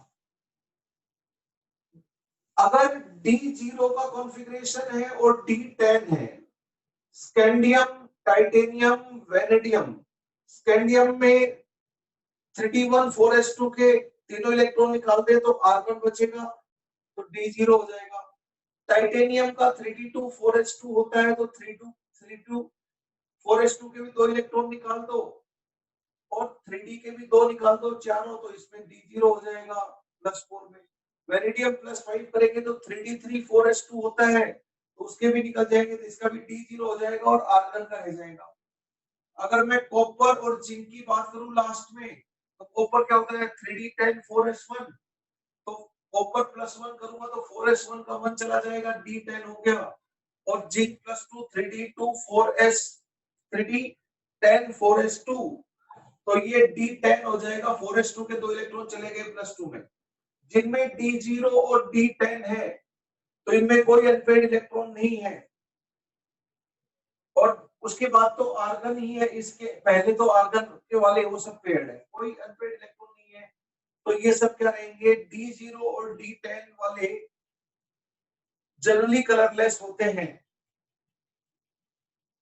A: अगर D0 का कॉन्फ़िगरेशन है और D10 है, स्कैंडियम, टाइटेनियम, वेनेडियम, स्कैंडियम में 3d1 4s2 के तीनों इलेक्ट्रॉन निकाल दे तो आर्गन बचेगा, तो D0 हो जाएगा। टाइटेनियम का 3d2 4s2 होता है तो 3d2 4s2 के भी दो इलेक्ट्रॉन निकाल दो और 3d के भी दो निकाल दो, चारों, तो इसमें D0 हो जाएगा +4 में। वेनेडियम +5 करेंगे तो 3d3 4s2 होता है तो उसके भी निकल जाएंगे, तो इसका भी D0 हो जाएगा और आर्गन का रह जाएगा। अगर मैं कॉपर और जिंक की बात करूं लास्ट में, तो कॉपर क्या होता है 3d10 4s1, तो कॉपर +1 करूंगा तो 4s1 का 1 चला जाएगा, D10 हो गया, और zinc +2 3d2 4s 3d10 4s2, तो ये D10 हो जाएगा। 4s2 के दो इलेक्ट्रॉन चले गए +2 में। जिनमें D0 और D10 है तो इनमें कोई अनपेयर्ड इलेक्ट्रॉन नहीं है, और उसके बाद तो आर्गन ही है, इसके पहले तो आर्गन के वाले वो सब पेयर्ड है, कोई अनपेयर्ड इलेक्ट्रॉन नहीं है, तो ये सब क्या रहेंगे, D0 और D10 वाले जनरली कलरलेस होते हैं।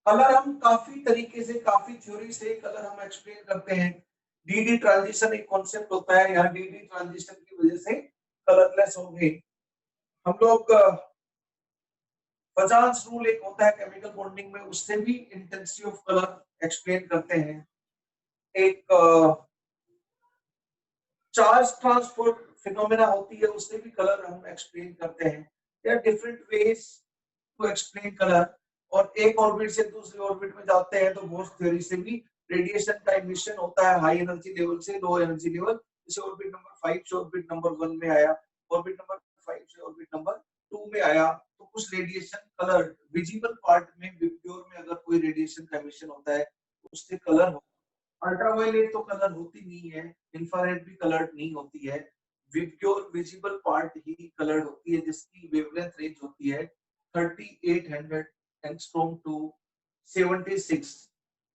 A: कलर हम काफी तरीके से, काफी थ्योरी से कलर हम एक्सप्लेन करते हैं। डीडी ट्रांजिशन एक कॉन्सेप्ट होता है, यहाँ डीडी ट्रांजिशन की वजह से कलरलेस होंगे हम लोग। पचास रूल एक होता है केमिकल बॉन्डिंग में, उससे भी इंटेंसिटी ऑफ कलर एक्सप्लेन करते हैं। एक चार्ज ट्रांसपोर्ट फिनोमेना होती है, उससे भी कलर हम एक्सप्लेन करते हैं। There are different ways to explain colour. और एक ऑर्बिट से दूसरे ऑर्बिट में जाते हैं तो बोर्स थ्योरी से भी रेडिएशन का इमिशन होता है हाई एनर्जी लेवल से लो एनर्जी लेवल। जैसे ऑर्बिट नंबर 5 से ऑर्बिट नंबर 1 में आया, ऑर्बिट नंबर 5 से ऑर्बिट नंबर 2 में आया, तो कुछ रेडिएशन कलर विजिबल पार्ट में, विब्ग्योर में अगर कोई रेडिएशन का इमिशन होता है तो उससे कलर हो। अल्ट्रावायलेट तो कलर होती नहीं है, इंफ्रारेड भी कलर्ड नहीं होती है, विब्ग्योर विजिबल पार्ट ही कलर्ड होती है, जिसकी वेवलेंथ रेंज होती है 3800 एंगस्ट्रॉम टू 76,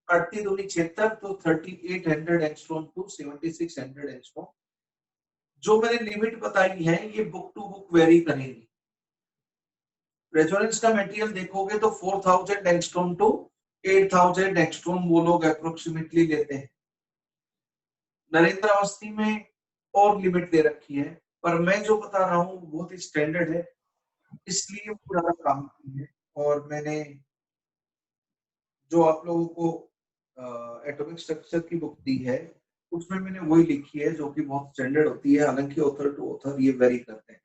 A: 38 दूनी 76, तो 3800 एंगस्ट्रॉम टू 7600 एंगस्ट्रॉम। जो मैंने लिमिट बताई है ये बुक टू बुक वेरी करेंगी। रेजोनेंस का मटेरियल देखोगे तो 4000 एंगस्ट्रॉम टू 8000 एंगस्ट्रॉम वो लोग अप्रोक्सीमेटली लेते हैं। नरेंद्र अवस्थी में और लिमिट दे रखी है, पर मैं जो बता रहा हूँ बहुत ही स्टैंडर्ड है, इसलिए पूरा काम की है। और मैंने जो आप लोगों को एटॉमिक स्ट्रक्चर की बुक दी है उसमें मैंने वही लिखी है जो कि बहुत स्टैंडर्ड होती है, हालांकि ऑथर टू ऑथर ये वेरी करते हैं।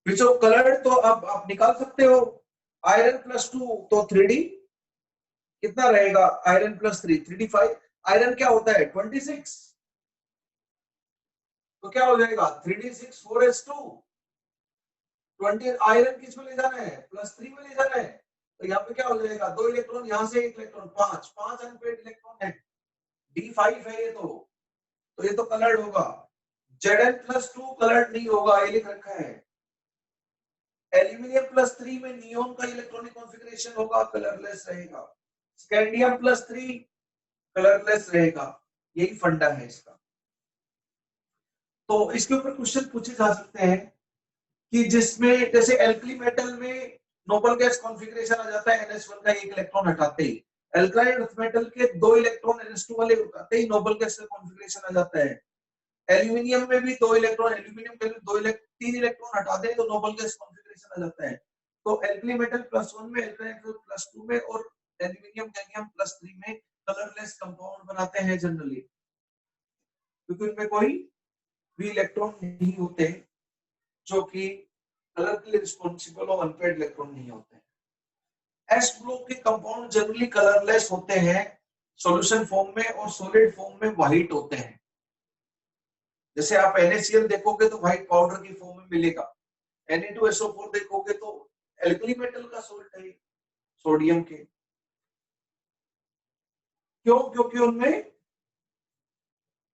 A: विच ऑफ कलर, तो अब आप निकाल सकते हो। आयरन +2 तो 3D कितना रहेगा, आयरन +3 3D5। आयरन क्या होता है 26, तो क्या हो जाएगा 3D6 4s2। 20 आयरन किस में ले जाना है, +3 में ले जाना है, तो यहाँ पे क्या हो जाएगा, दो इलेक्ट्रॉन यहाँ से, एक इलेक्ट्रॉन, 5 अनपेयर्ड इलेक्ट्रॉन है, D5 है ये, तो ये तो कलर्ड होगा। Zn+2 कलर्ड नहीं होगा, ये लिख रखा है। एल्यूमिनियम +3 में नियोन का इलेक्ट्रॉनिक कॉन्फ़िगरेशन होगा, कलरलेस रहेगा। स्कैंडियम +3 कलरलेस रहेगा, यही फंडा है इसका। तो इसके ऊपर क्वेश्चन पूछे जा सकते हैं कि जिसमें जैसे एल्कली मेटल में नोबल गैस कॉन्फ़िगरेशन आ जाता है, NH1 का एक इलेक्ट्रॉन हटाते ही, एल्कालाइन अर्थ मेटल के दो इलेक्ट्रॉन NH2 वाले उठाते ही नोबल गैस का कॉन्फ़िगरेशन आ जाता है। एल्यूमिनियम में भी दो इलेक्ट्रॉन, एल्यूमिनियम के तीन इलेक्ट्रॉन हटा दें तो नोबल गैस कॉन्फ़िगरेशन आ जाता है। तो एल्कली मेटल +1 में, एल्कालाइन +2 में और एल्यूमिनियम गैलियम +3 में कलरलेस कंपाउंड बनाते हैं जनरली, क्योंकि उनमें कोई भी इलेक्ट्रॉन नहीं होते जो कि कलर के लिए रिस्पॉन्सिबल और अनपेयर्ड इलेक्ट्रॉन नहीं होते। एस ग्रुप के कंपाउंड जनरली कलरलेस होते हैं सॉल्यूशन फॉर्म में, और सॉलिड फॉर्म में व्हाइट होते हैं। जैसे आप NaCl देखोगे तो व्हाइट पाउडर की फॉर्म में मिलेगा, Na2SO4 देखोगे तो एल्कली मेटल का सोल्ट है सोडियम के। क्यों? क्योंकि उनमें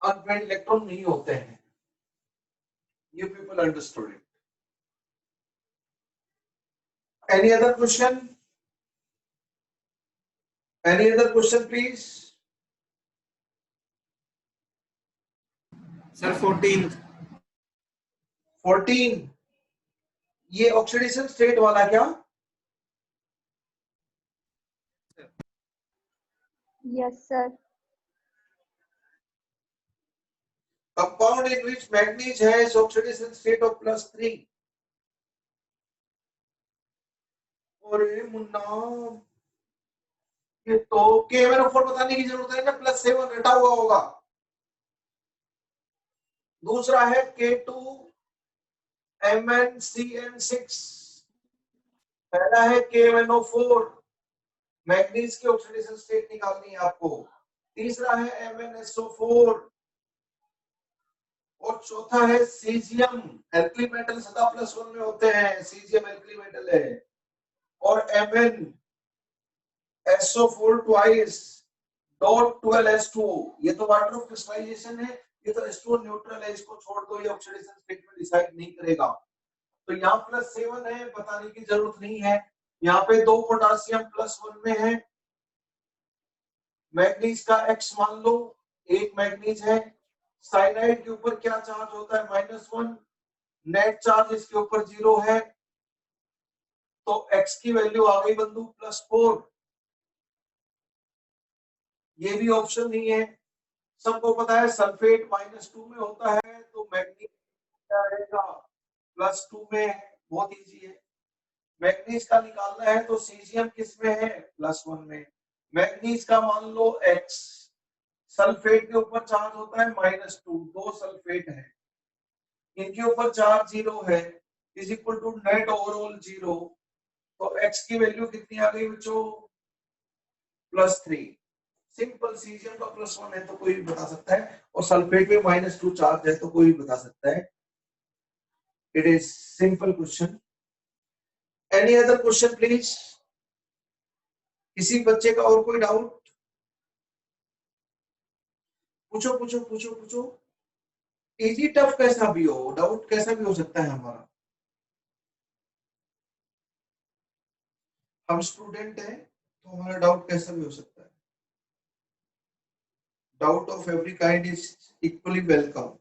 A: अनबैंड इलेक्ट्रॉन नहीं होते हैं। You people understood it. Any other question? Any other question, please?
G: Sir 14th
A: 14 ये ऑक्सीडेशन स्टेट वाला क्या?
D: Yes sir.
A: Compound in which manganese has oxidation state of +3। और मुन्ना ये तो KMnO4 बताने की जरूरत है ना, +7 हटा हुआ होगा। दूसरा है K2MnCN6, पहला है KMnO4, मैग्नीज की ऑक्सीडेशन स्टेट निकालनी है आपको। तीसरा है MnSO4 और चौथा है सीजियम। एल्कली मेटल सदा +1 में होते हैं, सीजियम एल्कली मेटल है। और MnSO4 ट्वाइस .12H2, ये तो वाटर ऑफ क्रिस्टलाइजेशन है, ये तो H2 न्यूट्रल है, इसको छोड़ दो, ये ऑक्सीडेशन स्टेट में डिसाइड नहीं करेगा। तो यहाँ +7 है, बताने की जरूरत नहीं है। यहाँ पे 2 पोटासियम +1 में है, मैग्नीज का X मान लो, एक मैग्नीज है। साइनाइड के ऊपर क्या चार्ज होता है? -1, नेट चार्ज इसके ऊपर 0 है, तो X की वैल्यू आ गई बंधु +4। ये भी ऑप्शन नहीं है। सबको पता है सल्फेट -2 में होता है, तो मैग्नीज क्या रहेगा? +2 में है, बहुत इजी है। मैग्नीज का निकालना है तो सीजियम किस में है? +1 में। मैग्नीज का मान लो X, सल्फेट के ऊपर चार्ज होता है -2, 2 सल्फेट है, इनके ऊपर चार्ज 0 है, is equal to net overall 0। तो X की वैल्यू कितनी आ गई बच्चों? +3। सिंपल, सीजियम का +1 है तो कोई भी बता सकता है, और सल्फेट में -2 चार्ज है तो कोई भी बता सकता है। It is simple question. Any other question please? किसी बच्चे का और कोई डाउट? पूछो पूछो पूछो पूछो। इजी टफ कैसा भी हो, डाउट कैसा भी हो सकता है हमारा। हम स्टूडेंट हैं तो हमारा डाउट कैसा भी हो सकता है। Doubt of every kind is equally welcome.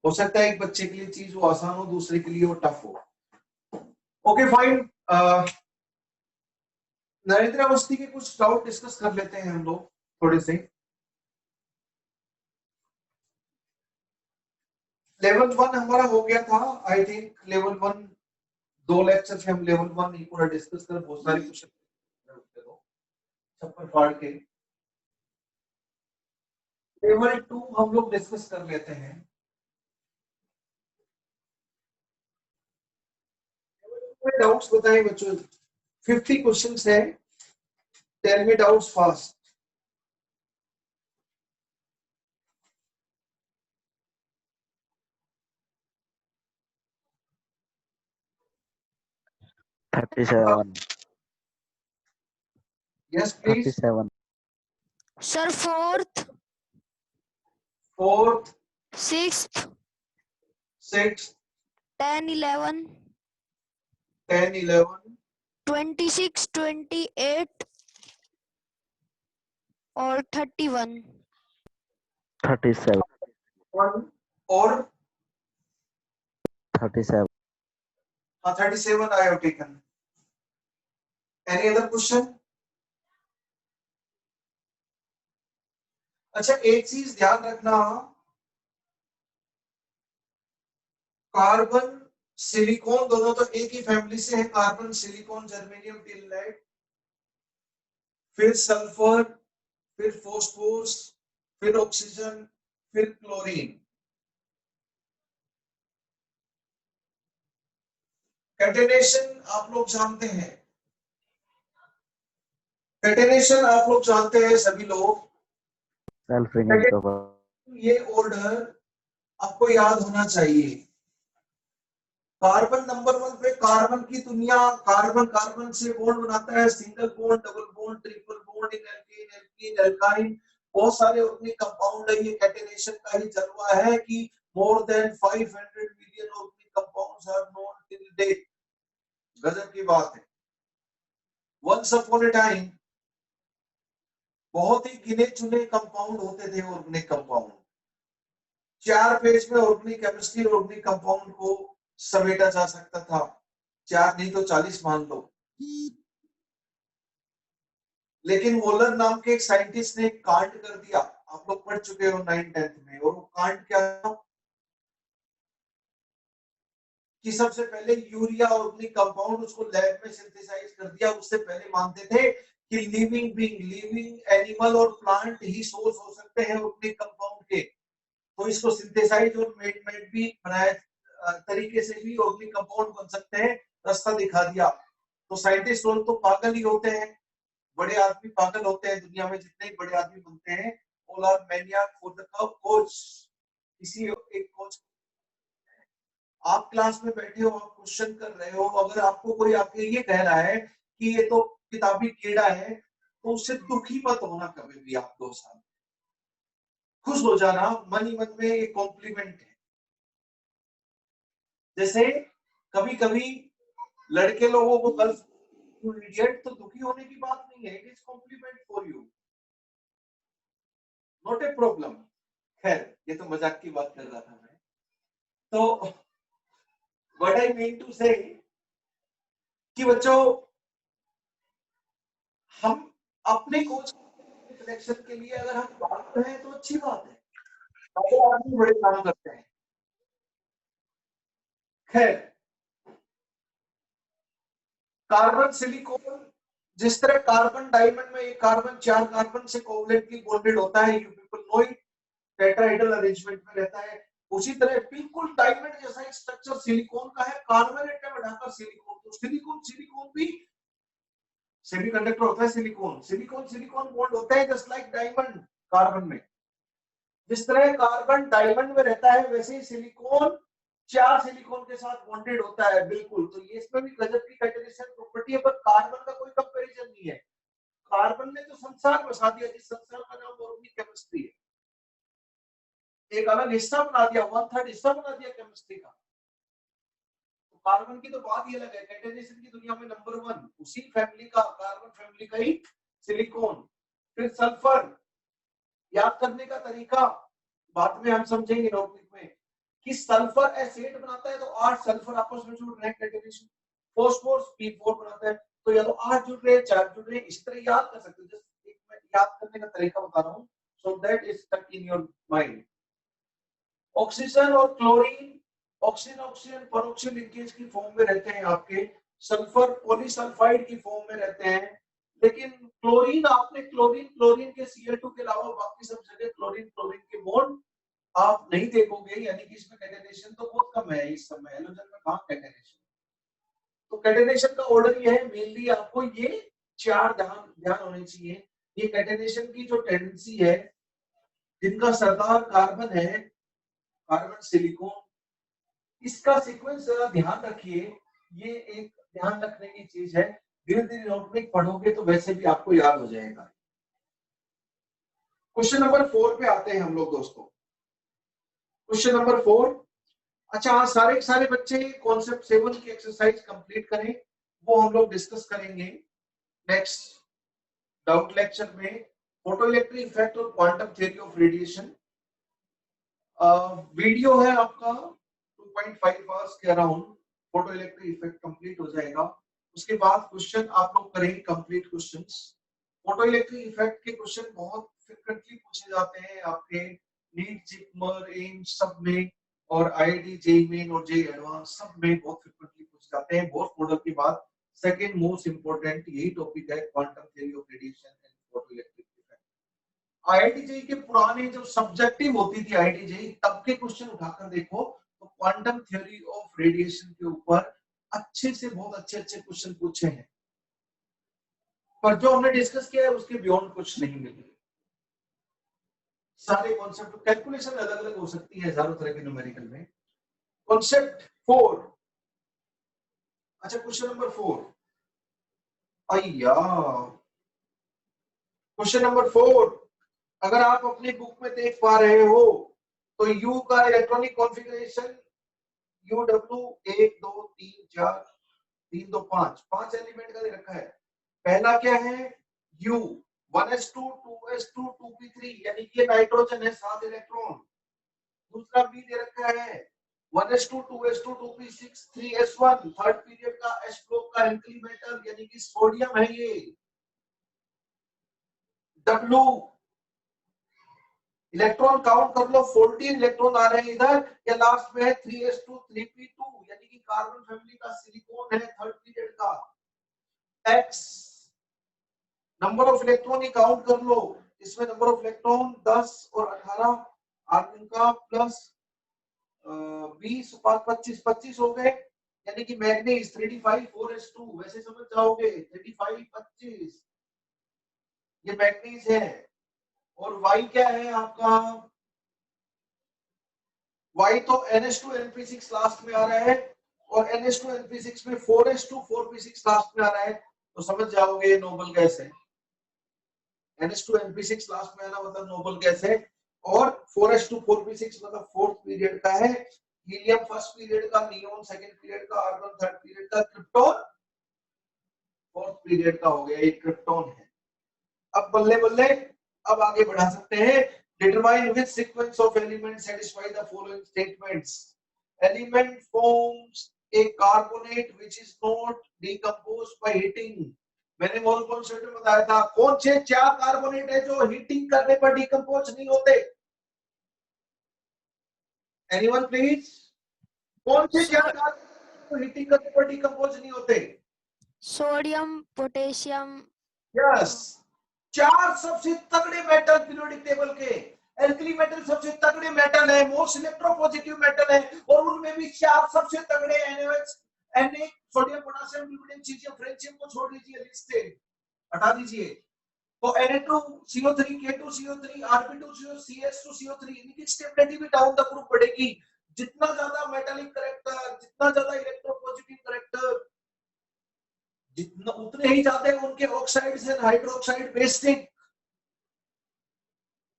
A: हो सकता है एक बच्चे के लिए चीज वो आसान हो, दूसरे के लिए वो टफ हो। Okay fine. नरेंद्र अवस्थी के कुछ डाउट डिस्कस कर लेते हैं हम लोग थोड़े से। लेवल 1 हमारा हो गया था, आई थिंक लेवल 1 2 लेक्चर से हम लेवल 1 ही पूरा डिस्कस कर, बहुत सारे क्वेश्चन छप्पर फाड़ के। लेवल 2 हम लोग डिस्कस कर लेते हैं। डाउट्स बताएं बच्चों, 50 क्वेश्चंस है, tell me doubts fast. Yes please.
B: 37
E: sir fourth,
A: 4th,
E: sixth,
A: 6th,
E: 10, 11,
A: 10, 11,
E: 26, 28 और 31।
B: 37
A: 1 और
B: 37
A: 37 I have taken. Any other question? अच्छा, एक चीज ध्यान रखना, कार्बन सिलिकॉन दोनों तो एक ही फैमिली से है, carbon silicon germanium till lead, फिर सल्फर, फिर फॉस्फोरस, फिर ऑक्सीजन, फिर क्लोरीन। कैटेनेशन आप लोग जानते हैं, कैटेनेशन आप लोग जानते हैं सभी लोग।
B: सेल्फ रिंग
A: ये ऑर्डर आपको याद होना चाहिए। कार्बन नंबर 1 पे कार्बन की दुनिया, कार्बन कार्बन से बॉन्ड बनाता है, single bond, double bond, triple bond, in alkene, alkene, alkyne, बहुत सारे ऑर्गेनिक कंपाउंड है। ये कैटेनेशन का ही जलवा है कि more than 500 million organic compounds are known till date. गजब की बात है। वंस अपॉन ए टाइम बहुत ही गिने चुने कंपाउंड होते थे ऑर्गेनिक कंपाउंड। 4 पेज में ऑर्गेनिक केमिस्ट्री और ऑर्गेनिक कंपाउंड को समेटा जा सकता था, 4 नहीं तो 40 मान लो। लेकिन वोलर नाम के एक साइंटिस्ट ने कांड कर दिया, आप लोग पढ़ चुके हो 9th-10th में। और वो कांड क्या था कि सबसे पहले यूरिया ऑर्गेनिक कंपाउंड उसको लैब में सिंथेसाइज कर दिया। उससे पहले मानते थे कि लिविंग बीइंग, लिविंग एनिमल और प्लांट ही सोर्स हो सकते हैं ऑर्गेनिक कंपाउंड के। तो इसको सिंथेसाइज और मेड भी बनाया तरीके से भी ऑर्गेनिक कंपाउंड बन सकते हैं, रास्ता दिखा दिया। तो साइंटिस्ट लोग तो पागल ही होते हैं, बड़े आदमी पागल होते हैं। दुनिया में जितने बड़े आदमी बनते हैं all are maniac for the coach. किसी एक कोच, आप क्लास में बैठे हो, आप क्वेश्चन कर रहे हो, अगर आपको कोई आके ये कह रहा है कि ये तो किताबी कीड़ा है, तो उससे दुखी मत होना कभी भी। आप 2 साल खुश हो जाना, मन ही मन में एक कॉम्प्लीमेंट है। जैसे कभी कभी लड़के लोगों को गर्ल्स इडियट, तो दुखी होने की बात नहीं है, it is complement for you, not a problem. खैर ये तो मजाक की बात कर रहा था मैं। तो व्हाट आई मीन टू से कि बच्चों, हम अपने कोच सिलेक्शन के लिए अगर हम बात करें तो अच्छी बात है, आदमी बड़े काम करते हैं। खैर कार्बन सिलिकॉन, जिस तरह कार्बन डायमंड में एक कार्बन 4 कार्बन से कोवलेंटली बॉन्डेड होता है, you people know it, tetrahedral arrangement में रहता है। उसी तरह बिल्कुल डायमंड जैसा एक स्ट्रक्चर सिलिकॉन का है, कार्बन एटम हटाकर सिलिकॉन। तो सिलिकॉन सिलिकॉन भी सेमीकंडक्टर होता है। सिलिकॉन सिलिकॉन सिलिकॉन बॉन्ड होता है जस्ट लाइक डायमंड कार्बन में। जिस तरह कार्बन डायमंड में रहता है वैसे ही सिलिकॉन 4 सिलिकॉन के साथ बॉन्डेड होता है। बिल्कुल, तो ये इसमें भी गजब की कैटेलिस्ट प्रॉपर्टी है, पर कार्बन का कोई कंपैरिजन नहीं है। कार्बन ने तो संसार बसा दिया, जिस संसार का नाम ऑर्गेनिक केमिस्ट्री है। एक अलग हिस्सा बना दिया, 1/3 हिस्सा बना दिया केमिस्ट्री का। तो कार्बन की तो बात ही अलग है, कैटेलिस्ट की दुनिया में नंबर 1 उसी फैमिली का, कार्बन फैमिली का ही सिलिकॉन। फिर सल्फर, याद करने का तरीका बाद में हम समझेंगे नोटबुक में कि सल्फर एसिड बनाता है तो 8 सल्फर आपस में जुड़ रहे हैं कैटेलिस्ट। फॉस्फोरस P4 बनाता है, तो या तो 8 जुड़ रहे हैं, 4 जुड़ रहे हैं। इस तरह याद कर सकते हो। जस्ट एक मैं याद करने का तरीका बता रहा हूं, so that is stuck in your mind. Oxygen और chlorine, oxygen oxygen peroxy linkage की फॉर्म में रहते हैं आपके। सल्फर पॉलीसल्फाइड की फॉर्म में रहते हैं। लेकिन क्लोरीन, आपने क्लोरीन क्लोरीन के Cl2 के अलावा बाकी सब जगह क्लोरीन क्लोरीन के बॉन्ड आप नहीं देखोगे, यानी कि इसमें कैटेनेशन तो बहुत कम है इस समय। हेलोजन में कहां कैटेनेशन। तो कैटेनेशन का ऑर्डर ये है, मेनली आपको ये 4 ध्यान होने चाहिए। ये कैटेनेशन की जो टेंडेंसी है, जिनका सरदार कार्बन है, कार्बन सिलिकॉन, इसका सीक्वेंस जरा ध्यान रखिए। ये एक ध्यान रखने की चीज है, धीरे धीरे ऑर्गेनिक पढ़ोगे तो वैसे भी आपको याद हो जाएगा। क्वेश्चन नंबर 4 पे आते हैं हम लोग दोस्तों। क्वेश्चन नंबर 4, अच्छा हाँ, सारे बच्चे कॉन्सेप्ट 7 की एक्सरसाइज कंप्लीट करें, वो हम लोग डिस्कस करेंगे नेक्स्ट डाउट लेक्चर में। फोटो इलेक्ट्रिक इफेक्ट और quantum theory of radiation video है आपका 2.5 आवर्स के around. Photo electric effect complete हो जाएगा, उसके बाद क्वेश्चन आप लोग करेंगे complete questions. Photo electric effect के क्वेश्चन बहुत फ्रीक्वेंटली पूछे जाते हैं आपके नीट, जिपमर, एम्स सब में, और आईआईटी, जेईई मेन और जेईई एडवांस सब में बहुत फ्रीक्वेंटली पूछे जाते हैं। बोथ मॉडल के बाद सेकंड मोस्ट इंपोर्टेंट यही टॉपिक है, quantum theory of radiation and photo electric effect. IIT JEE के पुराने जो सब्जेक्टिव होती थी आईआईटी जेईई, तब के क्वेश्चन उठाकर देखो तो क्वांटम थ्योरी ऑफ रेडिएशन के ऊपर अच्छे से बहुत अच्छे क्वेश्चन पूछे हैं, पर जो हमने डिस्कस किया है उसके बियॉन्ड कुछ नहीं मिले। सारे कॉन्सेप्ट, कैलकुलेशन अलग अलग हो सकती है हजारों तरह के न्यूमेरिकल में। कॉन्सेप्ट 4, अच्छा क्वेश्चन नंबर 4, अय्या क्वेश्चन नंबर 4, अगर आप अपनी बुक में देख पा रहे हो तो U का इलेक्ट्रॉनिक कॉन्फ़िगरेशन UW 1 2 3 4 3 2 5 5 एलिमेंट का दे रखा है। पहला क्या है U 1s2 2s2 2p3 यानी कि नाइट्रोजन है 7 इलेक्ट्रॉन। दूसरा B दे रखा है 1s2 2s2 2p6 3s1 third period का S ब्लॉक का एल्कली मेटल यानी कि सोडियम है ये। W इलेक्ट्रॉन काउंट कर लो 14 इलेक्ट्रॉन आ रहे हैं इधर, या लास्ट में है 3s2 3p2 यानी कि कार्बन फैमिली का सिलिकॉन है थर्ड पीरियड का। X number of electron he count कर लो, इसमें नंबर ऑफ इलेक्ट्रॉन 10 और 18 आर्गन का प्लस 20 25 25 हो गए, यानी कि मैग्नीज 3d5 4s2 वैसे समझ जाओगे 3d5 25 ये मैग्नीज है। और Y क्या है आपका, Y तो NH2 NP6 लास्ट में आ रहा है और NH2 NP6 में 4s2 4p6 लास्ट में आ रहा है, तो समझ जाओगे ये नोबल गैस है। NH2 NP6 लास्ट में आना मतलब नोबल गैस है, और 4s2 4p6 मतलब फोर्थ पीरियड का है। हीलियम फर्स्ट पीरियड का, नियोन सेकंड पीरियड का, आर्गन थर्ड पीरियड का, क्रिप्टॉन फोर्थ पीरियड का हो गया, ये क्रिप्टॉन है। अब बल्ले बल्ले अब आगे बढ़ा सकते हैं। Determine which sequence of elements satisfy the following statements. Element forms a carbonate which is not decomposed by heating. मैंने मोल कॉन्सेप्ट में बताया था कौन से चार कार्बोनेट है जो हीटिंग करने पर डिकम्पोज नहीं होते। एनीवन प्लीज, कौन से चार कार्बोनेट हीटिंग करने पर डिकम्पोज नहीं होते?
E: Sodium, potassium.
A: यस, चार सबसे तगड़े मेटल पीरियोडिक टेबल के। एल्कली मेटल सबसे तगड़े मेटल है, मोस्ट इलेक्ट्रोपॉजिटिव मेटल है, और उनमें भी चार सबसे तगड़े NaOH, Na, sodium, potassium, rubidium, caesium, francium को छोड़ दीजिए, लिस्ट से हटा दीजिए। तो Na2CO3, K2CO3, Rb2CO, CS2CO3 इनकी स्टेबिलिटी भी डाउन द ग्रुप बढ़ेगी। जितना ज्यादा मेटालिक करेक्टर, जितना ज्यादा इलेक्ट्रोपॉजिटिव करेक्टर, जितना उतने ही ज्यादा उनके ऑक्साइड्स एंड हाइड्रोक्साइड बेसिक,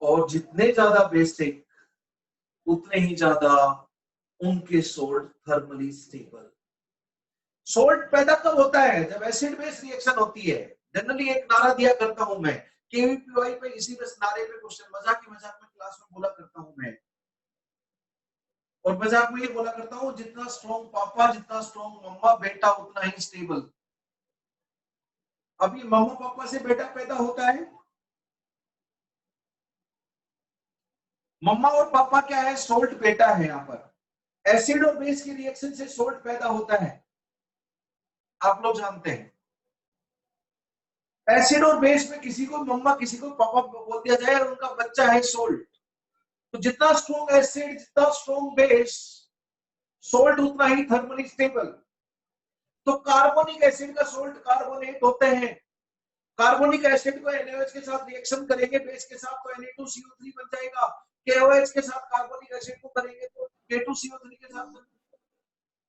A: और जितने ज्यादा बेसिक उतने ही ज्यादा उनके सोल्ट थर्मली स्टेबल। सोल्ट पैदा कब होता है? जब एसिड बेस रिएक्शन होती है। जनरली एक नारा दिया करता हूं मैं केवीपीवाई पे, इसी बस नारे पे क्वेश्चन मजाक में क्लास में बोला करता हूं मैं, और मजाक में ये बोला करता हूं जितना स्ट्रॉन्ग पापा जितना स्ट्रॉन्ग मम्मा, बेटा उतना ही स्टेबल। अभी मम्मा पापा से बेटा पैदा होता है, मम्मा और पापा क्या है? सोल्ट बेटा है। यहाँ पर एसिड और बेस की रिएक्शन से सोल्ट पैदा होता है, आप लोग जानते हैं। एसिड और बेस में किसी को मम्मा किसी को पापा बोल दिया जाए और उनका बच्चा है सोल्ट। तो जितना स्ट्रॉन्ग एसिड जितना स्ट्रॉन्ग बेस, सोल्ट उतना ही थर्मली स्टेबल। तो कार्बोनिक एसिड का सोल्ट कार्बोनेट होते हैं। कार्बोनिक एसिड को NaOH के साथ रिएक्शन करेंगे बेस के साथ तो Na2CO3 बन जाएगा। KOH के साथ कार्बोनिक एसिड को करेंगे तो K2CO3 के साथ,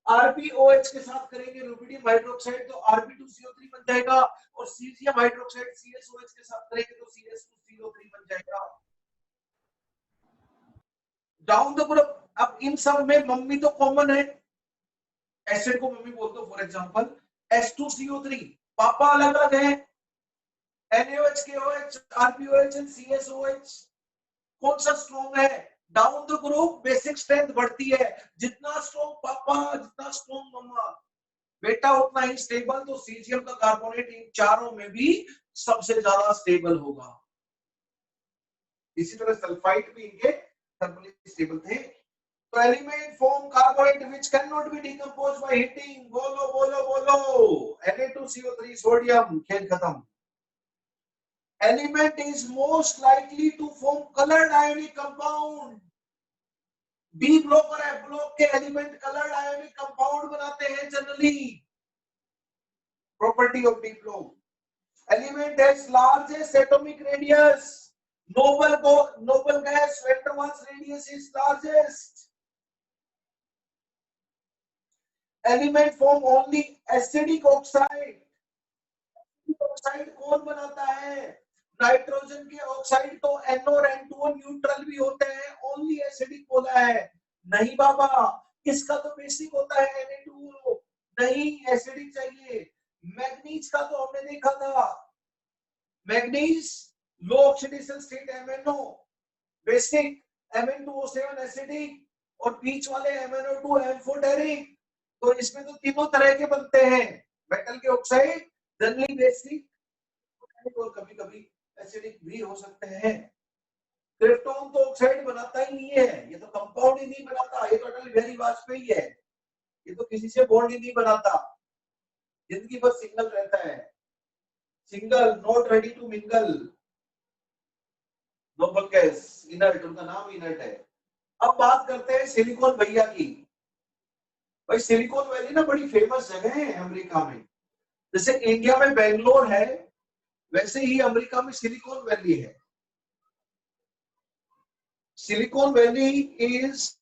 A: RbOH के साथ करेंगे रुबिडियम हाइड्रोक्साइड तो Rb2CO3 बन जाएगा, और सीजियम हाइड्रोक्साइड CSOH के साथ करेंगे तो CS2CO3 बन जाएगा। Down the group. अब इन सब में मम्मी तो कॉमन है, एसिड को मम्मी बोलते हो फॉर एग्जांपल H2CO3, पापा अलग अलग है NaOH, KOH, RbOH and CSOH। कौन सा स्ट्रॉन्ग है? Down the group basic strength बढ़ती है, जितना स्ट्रॉन्ग पापा जितना स्ट्रॉन्ग मम्मा, बेटा उतना ही स्टेबल। तो सीजियम का कार्बोनेट इन चारों में भी सबसे ज्यादा स्टेबल होगा। इसी तरह सल्फाइड भी इनके थर्मली स्टेबल थे। तो element form carbonate which can not be decomposed by heating. बोलो बोलो बोलो, Na2CO3 सोडियम, खेल खत्म। Element is most likely to form colored ionic compound. B block और F ब्लॉक के एलिमेंट कलर्ड आयोनिक कंपाउंड बनाते हैं generally. Property of D block. Element has largest atomic radius, noble gas van der Waals radius is largest. Element form only acidic oxide. Oxide कौन बनाता है? Nitrogen के oxide तो NO और N2O neutral भी होते हैं, ओनली एसिडिक बोला है। नहीं बाबा, इसका तो बेसिक होता है Na2O, नहीं एसिडिक चाहिए। मैग्नीज का तो हमने देखा था, manganese low oxidation state MnO, basic Mn2O7 acidic और बीच वाले MnO2 एम्फोटेरिक। तो इसमें तो तीनों तरह के बनते हैं, मेटल के ऑक्साइड जनरली बेसिक और कभी कभी एसिडिक भी हो सकते हैं। क्रिप्टॉन तो ऑक्साइड बनाता ही नहीं है, ये तो कंपाउंड ही नहीं बनाता, ये तो अटल बिहारी वाजपेयी है, ये तो किसी से बॉन्ड ही नहीं बनाता, जिंदगी भर सिंगल रहता है, single, not ready to mingle. Noble gas inert, उनका नाम इनर्ट है। अब बात करते हैं सिलिकॉन भैया की। भाई सिलिकॉन वैली ना बड़ी फेमस जगह है अमेरिका में, जैसे इंडिया में बेंगलोर है वैसे ही अमेरिका में सिलिकॉन वैली है। Silicon valley is